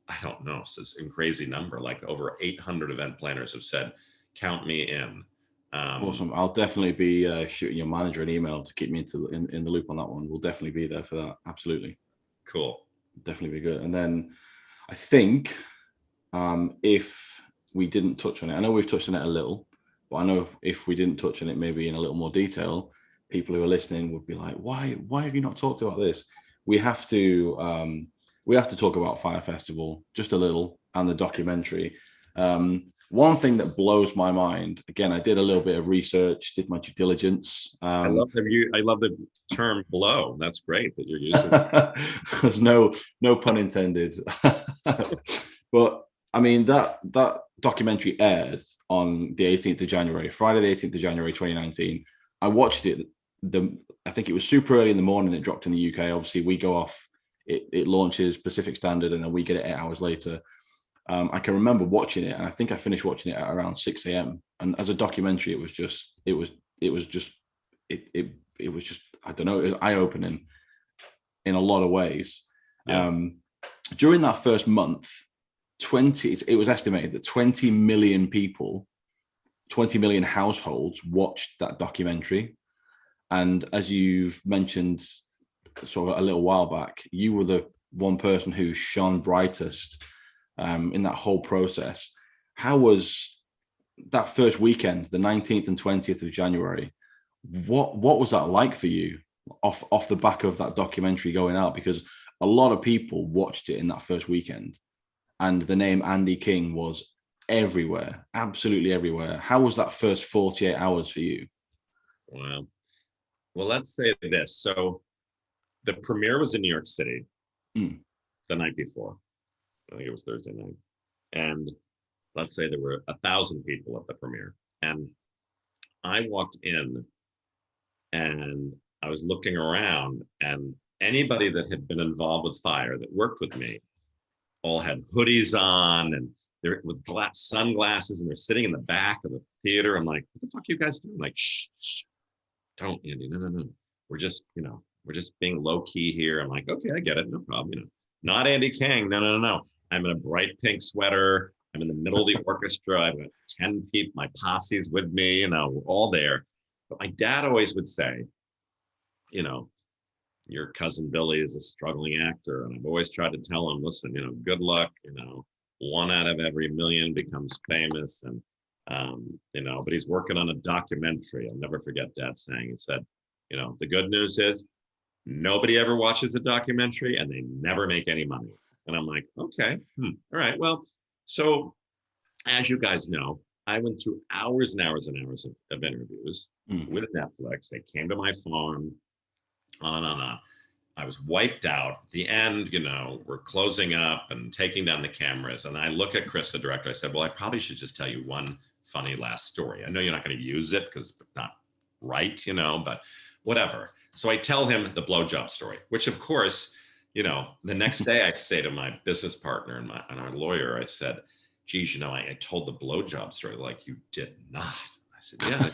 I don't know, it's a crazy number, like over 800 event planners have said, count me in. Awesome. I'll definitely be shooting your manager an email to keep me in the loop on that one. We'll definitely be there for that. Absolutely. Cool. Definitely be good. And then I think if we didn't touch on it, I know we've touched on it a little, but I know if we didn't touch on it maybe in a little more detail, people who are listening would be like, why have you not talked about this? We have to talk about Fyre Festival just a little, and the documentary. One thing that blows my mind, again, I did a little bit of research, did my due diligence. I love the term blow. That's great that you're using. There's no pun intended. But I mean, that documentary aired on the 18th of January, Friday, the 18th of January, 2019. I watched it. I think it was super early in the morning. It dropped in the UK. Obviously, we go off. It launches Pacific Standard, and then we get it 8 hours later. I can remember watching it, and I think I finished watching it at around 6 a.m. And as a documentary, it was just I don't know, it was eye-opening in a lot of ways. Yeah. During that first month, it was estimated that 20 million people, 20 million households watched that documentary. And as you've mentioned sort of a little while back, you were the one person who shone brightest in that whole process. How was that first weekend, the 19th and 20th of January? What was that like for you off the back of that documentary going out? Because a lot of people watched it in that first weekend, and the name Andy King was everywhere, absolutely everywhere. How was that first 48 hours for you? Wow. Well, let's say this. So the premiere was in New York City the night before. I think it was Thursday night. And let's say there were 1,000 people at the premiere. And I walked in and I was looking around, and anybody that had been involved with Fyre that worked with me all had hoodies on, and they're with sunglasses, and they're sitting in the back of the theater. I'm like, what the fuck are you guys doing? I'm like, shh, don't, Andy, no. We're just being low key here. I'm like, okay, I get it, no problem. Not Andy King, no. I'm in a bright pink sweater. I'm in the middle of the orchestra. I've got 10 people, my posse's with me, we're all there. But my dad always would say, your cousin Billy is a struggling actor. And I've always tried to tell him, listen, good luck, 1 out of every million becomes famous. And But he's working on a documentary. I'll never forget Dad saying, he said, the good news is nobody ever watches a documentary and they never make any money. And I'm like, okay, all right. Well, so as you guys know, I went through hours and hours and hours of interviews with Netflix. They came to my farm, on and on and on. I was wiped out. At the end, we're closing up and taking down the cameras. And I look at Chris, the director. I said, well, I probably should just tell you one funny last story. I know you're not going to use it because it's not right, but whatever. So I tell him the blowjob story, which of course, the next day I say to my business partner and our lawyer, I said, geez, I told the blowjob story. Like, you did not. I said, yeah.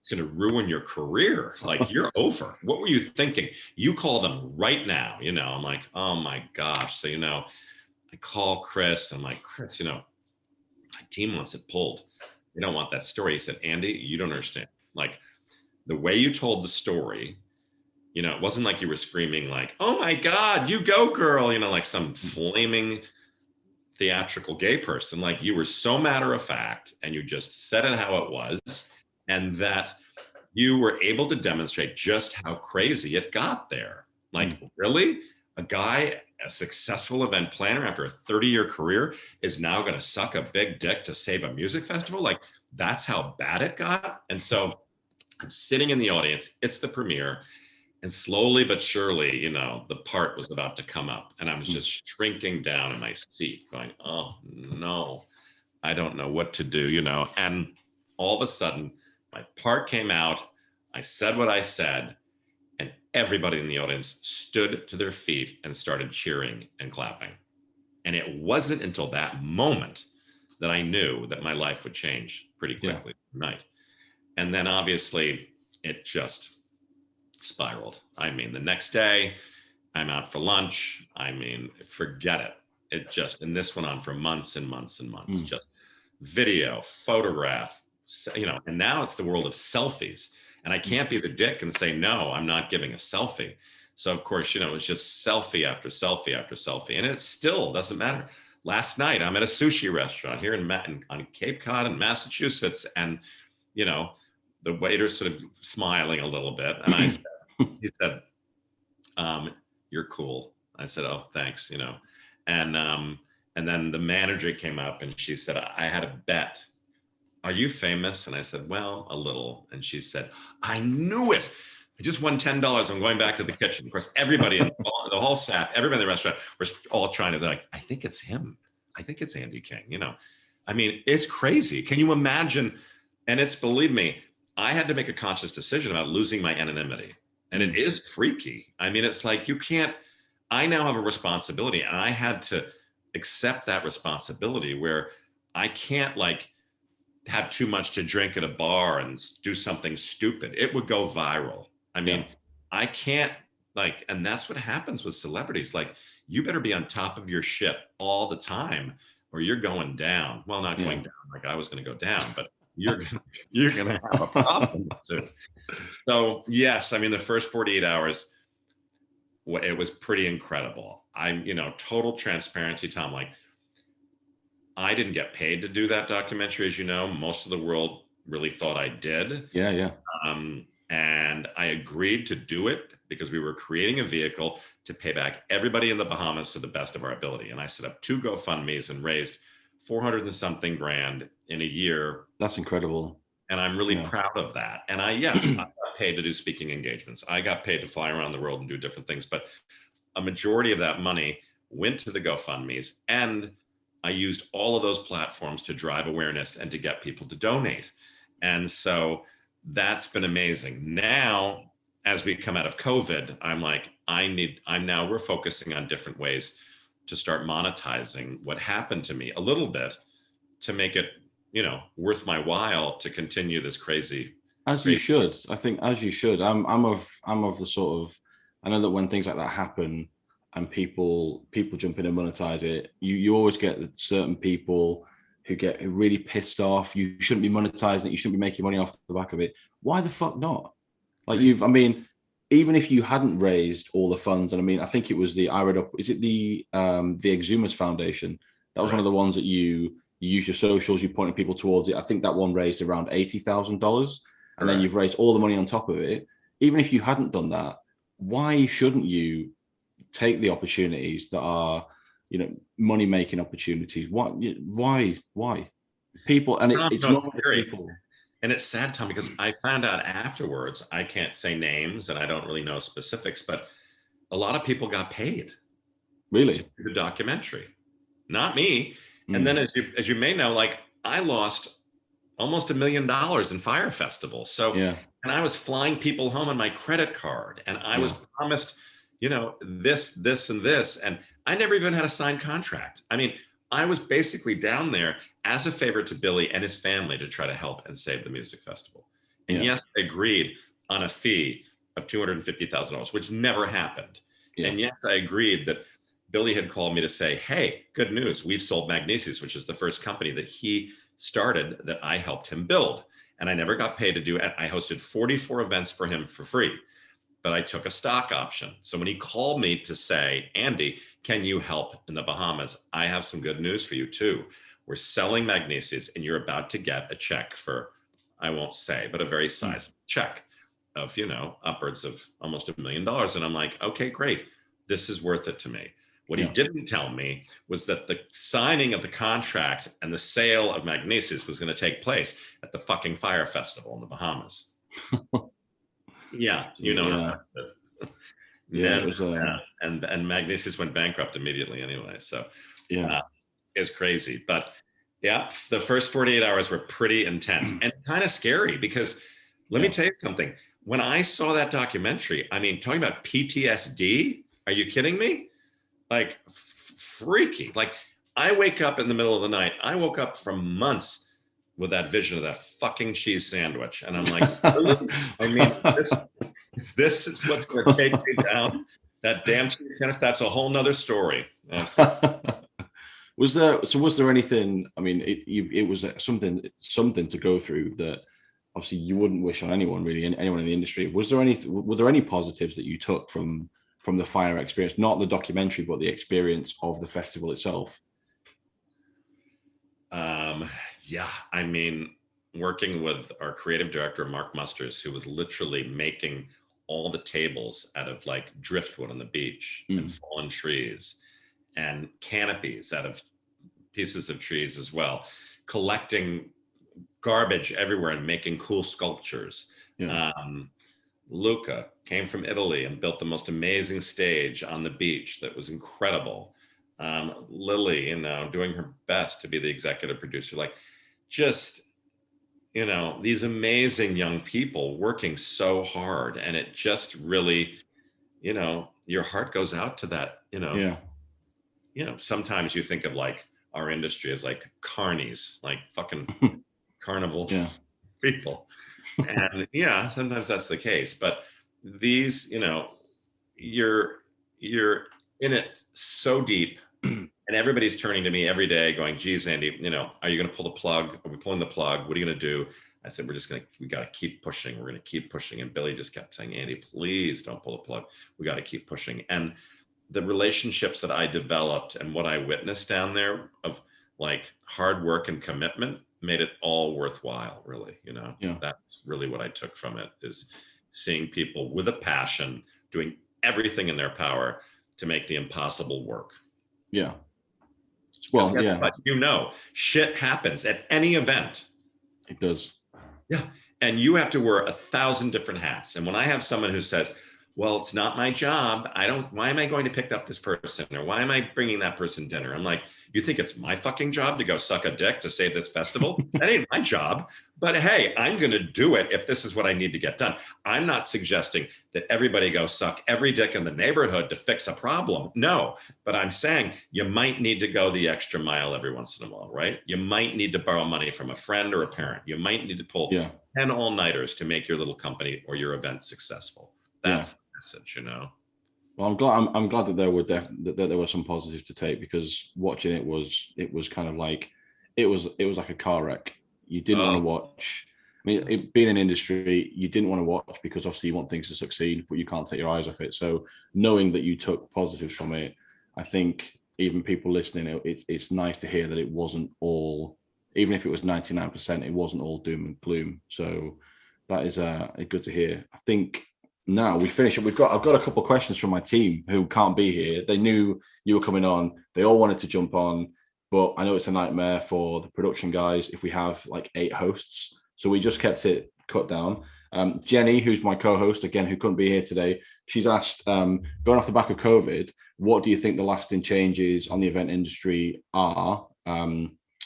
It's going to ruin your career. Like, you're over. What were you thinking? You call them right now. I'm like, oh my gosh. So, I call Chris. I'm like, Chris, my team wants it pulled. They don't want that story. He said, Andy, you don't understand. Like, the way you told the story, it wasn't like you were screaming like, oh my God, you go girl, like some flaming theatrical gay person. Like, you were so matter of fact, and you just said it how it was. And that you were able to demonstrate just how crazy it got there. Like, really? A guy, a successful event planner after a 30-year career, is now going to suck a big dick to save a music festival? Like, that's how bad it got? And so I'm sitting in the audience. It's the premiere. And slowly but surely, the part was about to come up. And I was just shrinking down in my seat going, oh, no, I don't know what to do, And all of a sudden, my part came out. I said what I said, and everybody in the audience stood to their feet and started cheering and clapping. And it wasn't until that moment that I knew that my life would change pretty quickly overnight. And then obviously it just spiraled. I mean, the next day I'm out for lunch. I mean, forget it. It just, and this went on for months and months and months, just video, photograph, and now it's the world of selfies. And I can't be the dick and say, no, I'm not giving a selfie. So of course, it's just selfie after selfie after selfie. And it still doesn't matter. Last night, I'm at a sushi restaurant here on Cape Cod in Massachusetts. And, the waiter's sort of smiling a little bit. And he said, you're cool. I said, oh, thanks, And then the manager came up and she said, I had a bet. Are you famous? And I said, well, a little. And she said, I knew it. I just won $10. I'm going back to the kitchen. Of course, everybody, the whole staff, everybody in the restaurant was all trying to, like, I think it's him. I think it's Andy King, I mean, it's crazy. Can you imagine? And it's, believe me, I had to make a conscious decision about losing my anonymity. And it is freaky. I mean, it's like, I now have a responsibility, and I had to accept that responsibility where I can't have too much to drink at a bar and do something stupid. It would go viral. I mean, I can't and that's what happens with celebrities. Like, you better be on top of your shit all the time or you're going down. Well, not going down like I was going to go down, but you're going to have a problem soon. So yes, I mean, the first 48 hours, it was pretty incredible. I'm, total transparency, Tom, I didn't get paid to do that documentary. As you know, most of the world really thought I did. Yeah. And I agreed to do it because we were creating a vehicle to pay back everybody in the Bahamas to the best of our ability. And I set up 2 GoFundMes and raised 400 and something grand in a year. That's incredible. And I'm really proud of that. And I got paid to do speaking engagements. I got paid to fly around the world and do different things. But a majority of that money went to the GoFundMes. And I used all of those platforms to drive awareness and to get people to donate. And so that's been amazing. Now, as we come out of COVID, I'm like, we're focusing on different ways to start monetizing what happened to me a little bit to make it, worth my while to continue this crazy. You should. I think as you should. I'm of the sort of, I know that when things like that happen and people jump in and monetize it, you always get certain people who get really pissed off. You shouldn't be monetizing it. You shouldn't be making money off the back of it. Why the fuck not? Even if you hadn't raised all the funds, and I think it was I read up, is it the Exhumers Foundation? That was one of the ones that you you use your socials, you pointed people towards it. I think that one raised around $80,000, and then you've raised all the money on top of it. Even if you hadn't done that, why shouldn't you take the opportunities that are, money making opportunities? Why? People, and it's No, not it's the scary. people. And it's sad, Tom, because I found out afterwards, I can't say names and I don't really know specifics, but a lot of people got paid Really? to do the documentary, not me. And then Mm. as you may know, like I lost almost $1 million in Fyre Festival. So, Yeah. and I was flying people home on my credit card, and I was Yeah. promised, this, and this. And I never even had a signed contract. I mean, I was basically down there as a favor to Billy and his family to try to help and save the music festival. And Yeah. yes, I agreed on a fee of $250,000, which never happened. Yeah. And yes, I agreed that Billy had called me to say, hey, good news. We've sold Magnesius, which is the first company that he started that I helped him build. And I never got paid to do it. I hosted 44 events for him for free, but I took a stock option. So when he called me to say, Andy, can you help in the Bahamas? I have some good news for you too. We're selling Magnesius and you're about to get a check for, I won't say, but a very sizable check of, upwards of almost $1 million. And I'm like, okay, great. This is worth it to me. What he didn't tell me was that the signing of the contract and the sale of Magnesius was going to take place at the fucking Fyre Festival in the Bahamas. Yeah, how that is. Yeah, it was, and Magnesius went bankrupt immediately anyway. So it's crazy. But yeah, the first 48 hours were pretty intense and kind of scary because let me tell you something. When I saw that documentary, I mean, talking about PTSD, are you kidding me? Like freaky. Like I wake up in the middle of the night. I woke up for months with that vision of that fucking cheese sandwich. And I'm like, really? I mean, this is what's going to take me down? That damn cheese sandwich? That's a whole nother story. Was there anything, I mean, it was something to go through that obviously you wouldn't wish on anyone, really, anyone in the industry. Were there any positives that you took from the Fyre experience, not the documentary, but the experience of the festival itself? Yeah, I mean, working with our creative director, Mark Musters, who was literally making all the tables out of like driftwood on the beach and fallen trees and canopies out of pieces of trees as well, collecting garbage everywhere and making cool sculptures. Luca came from Italy and built the most amazing stage on the beach that was incredible. Lily, doing her best to be the executive producer, like just, these amazing young people working so hard. And it just really, your heart goes out to that, sometimes you think of like our industry as like carnies, like fucking carnival people. And sometimes that's the case, but these, you're in it so deep and everybody's turning to me every day going, geez, Andy, are you going to pull the plug? Are we pulling the plug? What are you going to do? I said, we got to keep pushing. We're going to keep pushing. And Billy just kept saying, Andy, please don't pull the plug. We got to keep pushing. And the relationships that I developed and what I witnessed down there of like hard work and commitment made it all worthwhile, really. That's really what I took from it, is seeing people with a passion doing everything in their power to make the impossible work. Yeah. Well, but shit happens at any event. It does. Yeah. And you have to wear 1,000 different hats. And when I have someone who says, well, it's not my job. Why am I going to pick up this person? Or why am I bringing that person dinner? I'm like, you think it's my fucking job to go suck a dick to save this festival? That ain't my job. But hey, I'm going to do it if this is what I need to get done. I'm not suggesting that everybody go suck every dick in the neighborhood to fix a problem. No, but I'm saying you might need to go the extra mile every once in a while, right? You might need to borrow money from a friend or a parent. You might need to pull 10 all-nighters to make your little company or your event successful. That's the message, Well, I'm glad that there were some positives to take, because watching it was kind of like it was like a car wreck. You didn't want to watch. I mean, being in industry, you didn't want to watch because obviously you want things to succeed, but you can't take your eyes off it. So knowing that you took positives from it, I think even people listening, it's nice to hear that it wasn't all, even if it was 99%, it wasn't all doom and gloom. So that is good to hear. I think now we finish it. I've got a couple of questions from my team who can't be here. They knew you were coming on. They all wanted to jump on, but I know it's a nightmare for the production guys if we have like 8 hosts. So we just kept it cut down. Jenny, who's my co-host again, who couldn't be here today, she's asked, going off the back of COVID, what do you think the lasting changes on the event industry are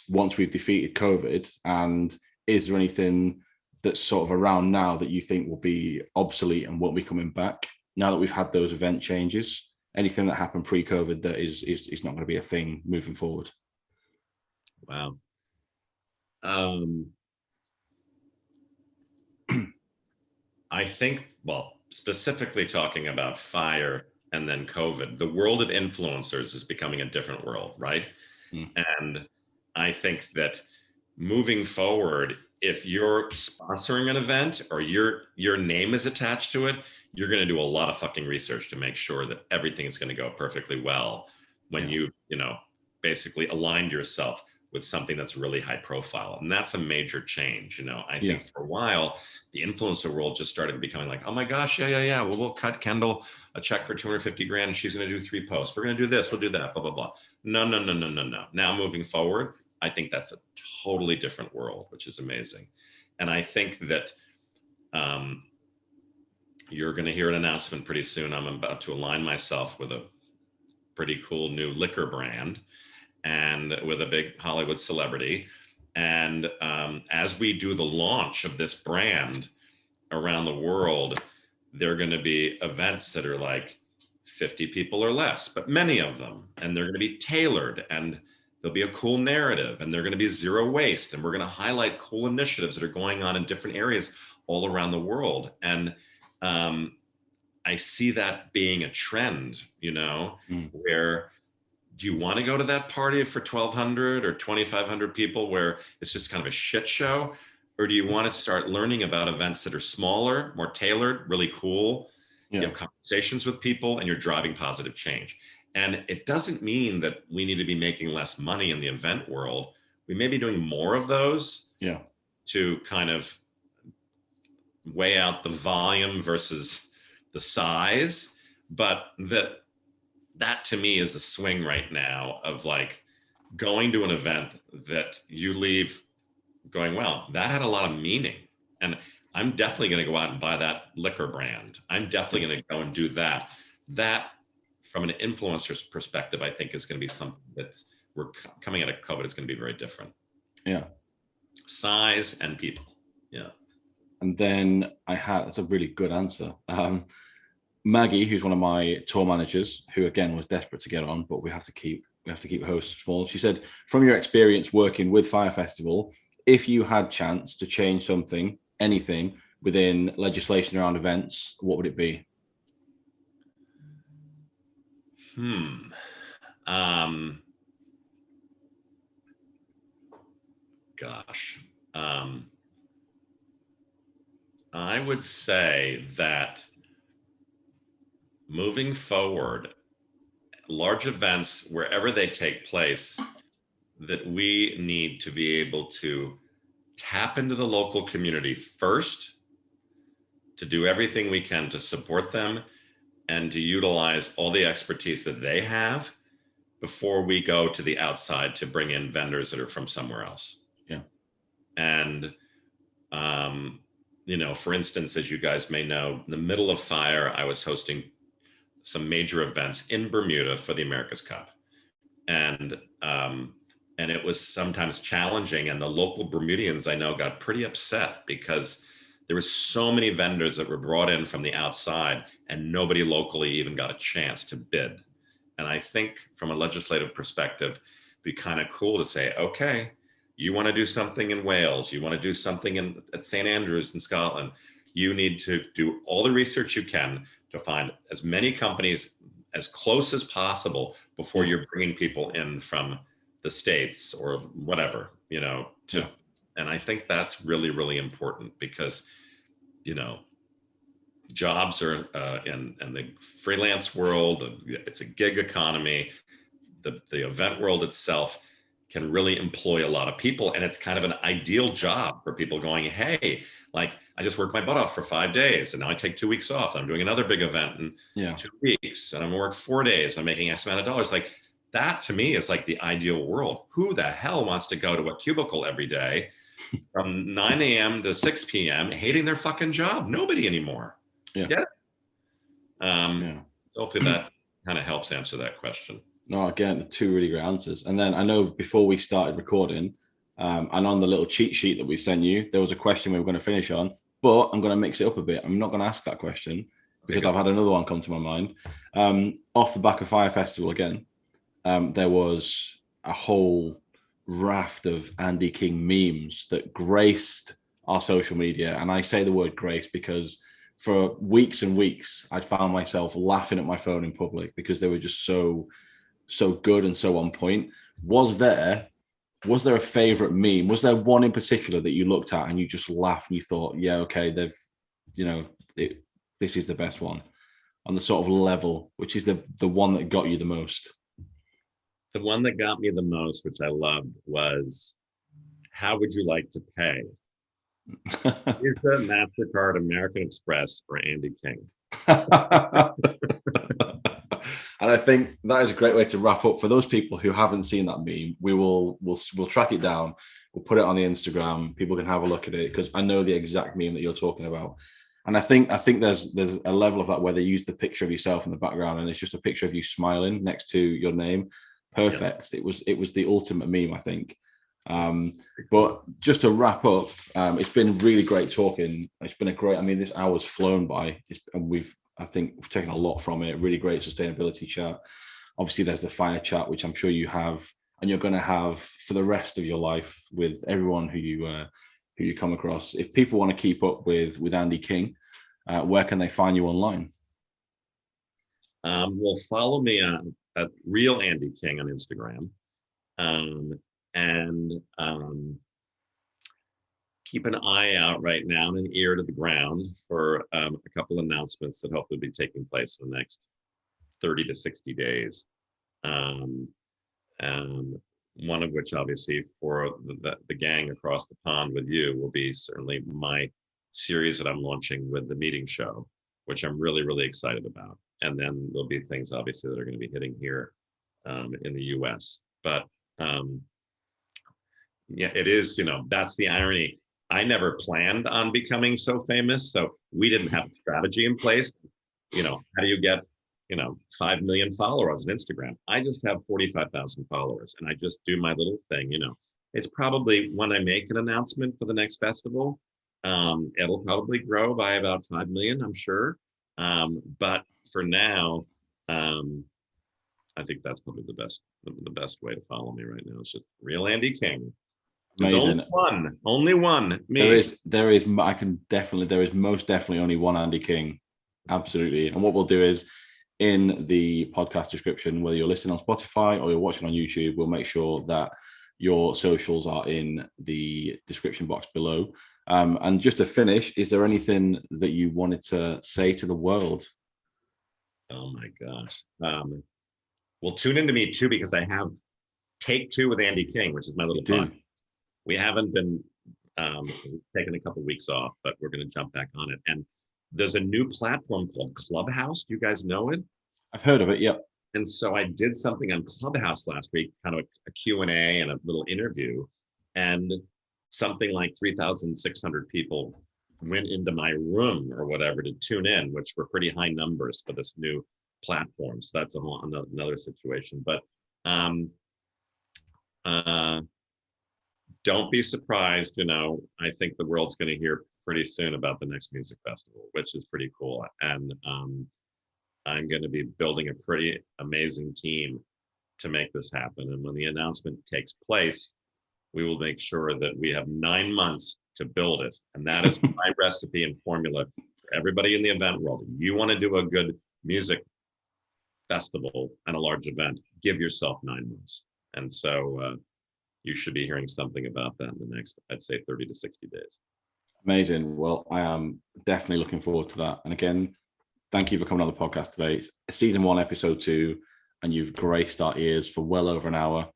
once we've defeated COVID? And is there anything that's sort of around now that you think will be obsolete and won't be coming back now that we've had those event changes? Anything that happened pre-COVID that is not going to be a thing moving forward? Wow. I think, well, specifically talking about Fyre and then COVID, the world of influencers is becoming a different world, right? And I think that moving forward, if you're sponsoring an event or your name is attached to it, you're going to do a lot of fucking research to make sure that everything is going to go perfectly well when you basically aligned yourself with something that's really high profile. And that's a major change. I think for a while, the influencer world just started becoming like, oh my gosh, yeah. Well, we'll cut Kendall a check for 250 grand and she's going to do 3 posts. We're going to do this, we'll do that, blah, blah, blah. No. Now moving forward, I think that's a totally different world, which is amazing. And I think that you're going to hear an announcement pretty soon. I'm about to align myself with a pretty cool new liquor brand and with a big Hollywood celebrity. And as we do the launch of this brand around the world, there are going to be events that are like 50 people or less, but many of them, and they're going to be tailored, and there'll be a cool narrative, and they're going to be zero waste, and we're going to highlight cool initiatives that are going on in different areas all around the world. And I see that being a trend, where do you want to go to that party for 1,200 or 2,500 people where it's just kind of a shit show? Or do you want to start learning about events that are smaller, more tailored, really cool? You have conversations with people and you're driving positive change. And it doesn't mean that we need to be making less money in the event world. We may be doing more of those to kind of weigh out the volume versus the size. But that to me is a swing right now of like going to an event that you leave going, well, that had a lot of meaning. And I'm definitely going to go out and buy that liquor brand. I'm definitely going to go and do that. That from an influencer's perspective, I think is going to be something that's, we're coming out of COVID, it's going to be very different. Yeah. Size and people. Yeah. And then that's a really good answer. Maggie, who's one of my tour managers, who again was desperate to get on, but we have to keep hosts small. She said, from your experience working with Fyre Festival, if you had chance to change something, anything within legislation around events, what would it be? Gosh. I would say that moving forward, large events, wherever they take place, that we need to be able to tap into the local community first, to do everything we can to support them and to utilize all the expertise that they have before we go to the outside to bring in vendors that are from somewhere else. Yeah. And, for instance, as you guys may know, in the middle of Fyre, I was hosting some major events in Bermuda for the America's Cup. And it was sometimes challenging. And the local Bermudians I know got pretty upset because there were so many vendors that were brought in from the outside and nobody locally even got a chance to bid. And I think from a legislative perspective, it'd be kind of cool to say, okay, you want to do something in Wales, you want to do something at St. Andrews in Scotland, you need to do all the research you can to find as many companies as close as possible before you're bringing people in from the States or whatever, and I think that's really, really important because, jobs are in the freelance world, it's a gig economy. the event world itself can really employ a lot of people, and it's kind of an ideal job for people going, hey, like I just worked my butt off for 5 days and now I take 2 weeks off. I'm doing another big event in 2 weeks and I'm gonna work 4 days. I'm making X amount of dollars. Like that to me is like the ideal world. Who the hell wants to go to a cubicle every day from 9 a.m. to 6 p.m. hating their fucking job? Nobody anymore. Yeah. Get it? Hopefully that kind of helps answer that question. No, again, 2 really great answers. And then I know before we started recording, and on the little cheat sheet that we sent you, there was a question we were going to finish on, but I'm going to mix it up a bit. I'm not going to ask that question because I've had another one come to my mind. Off the back of Fyre Festival again, there was a whole raft of Andy King memes that graced our social media. And I say the word grace because for weeks and weeks, I'd found myself laughing at my phone in public because they were just so good and so on point. Was there a favorite meme? Was there one in particular that you looked at and you just laughed and you thought, yeah, okay, this is the best one on the sort of level, which is the one that got you the most? The one that got me the most, which I loved, was how would you like to pay? Visa, MasterCard, American Express, or Andy King? And I think that is a great way to wrap up. For those people who haven't seen that meme, we'll track it down. We'll put it on the Instagram. People can have a look at it because I know the exact meme that you're talking about. And I think there's a level of that where they use the picture of yourself in the background and it's just a picture of you smiling next to your name. Perfect. Yeah. It was the ultimate meme, I think. But just to wrap up, it's been really great talking. It's been this hour's flown by, and I think we've taken a lot from it. Really great sustainability chat. Obviously, there's the fire chat, which I'm sure you have, and you're going to have for the rest of your life with everyone who you come across. If people want to keep up with Andy King, where can they find you online? Well, follow me at Real Andy King on Instagram, and keep an eye out right now and an ear to the ground for a couple announcements that hopefully will be taking place in the next 30 to 60 days. One of which, obviously, for the gang across the pond with you will be certainly my series that I'm launching with the meeting show, which I'm really, really excited about. And then there'll be things, obviously, that are going to be hitting here in the US. But yeah, it is, that's the irony. I never planned on becoming so famous. So we didn't have a strategy in place. How do you get, 5 million followers on Instagram? I just have 45,000 followers and I just do my little thing, It's probably when I make an announcement for the next festival, it'll probably grow by about 5 million, I'm sure. But for now, I think that's probably the best way to follow me right now. It's just Real Andy King. There's Amazing. Only one. Me. There is most definitely only one Andy King. Absolutely. And what we'll do is in the podcast description, whether you're listening on Spotify or you're watching on YouTube, we'll make sure that your socials are in the description box below. And just to finish, is there anything that you wanted to say to the world? Oh my gosh. Well, tune into me too, because I have Take Two with Andy King, which is my little podcast. We haven't been taking a couple of weeks off, but we're going to jump back on it. And there's a new platform called Clubhouse. Do you guys know it? I've heard of it. Yep. And so I did something on Clubhouse last week, kind of a Q&A and a little interview. And something like 3,600 people went into my room or whatever to tune in, which were pretty high numbers for this new platform. So that's another situation. But don't be surprised. I think the world's going to hear pretty soon about the next music festival, which is pretty cool. And I'm going to be building a pretty amazing team to make this happen. And when the announcement takes place, we will make sure that we have 9 months to build it. And that is my recipe and formula for everybody in the event world. If you want to do a good music festival and a large event, give yourself 9 months. And so you should be hearing something about that in the next, I'd say, 30 to 60 days. Amazing. Well, I am definitely looking forward to that. And again, thank you for coming on the podcast today. It's season 1, episode 2. and you've graced our ears for well over an hour.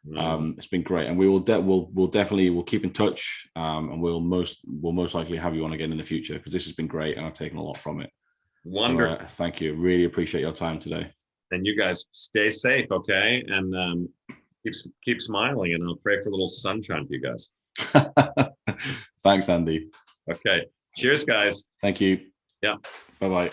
Mm. It's been great, and we'll definitely keep in touch, and we'll most likely have you on again in the future, because this has been great and I've taken a lot from it. Wonderful. So, thank you. Really appreciate your time today. And you guys stay safe, okay? And keep smiling, and I'll pray for a little sunshine for you guys. Thanks, Andy. Okay. Cheers, guys. Thank you. Yeah. Bye-bye.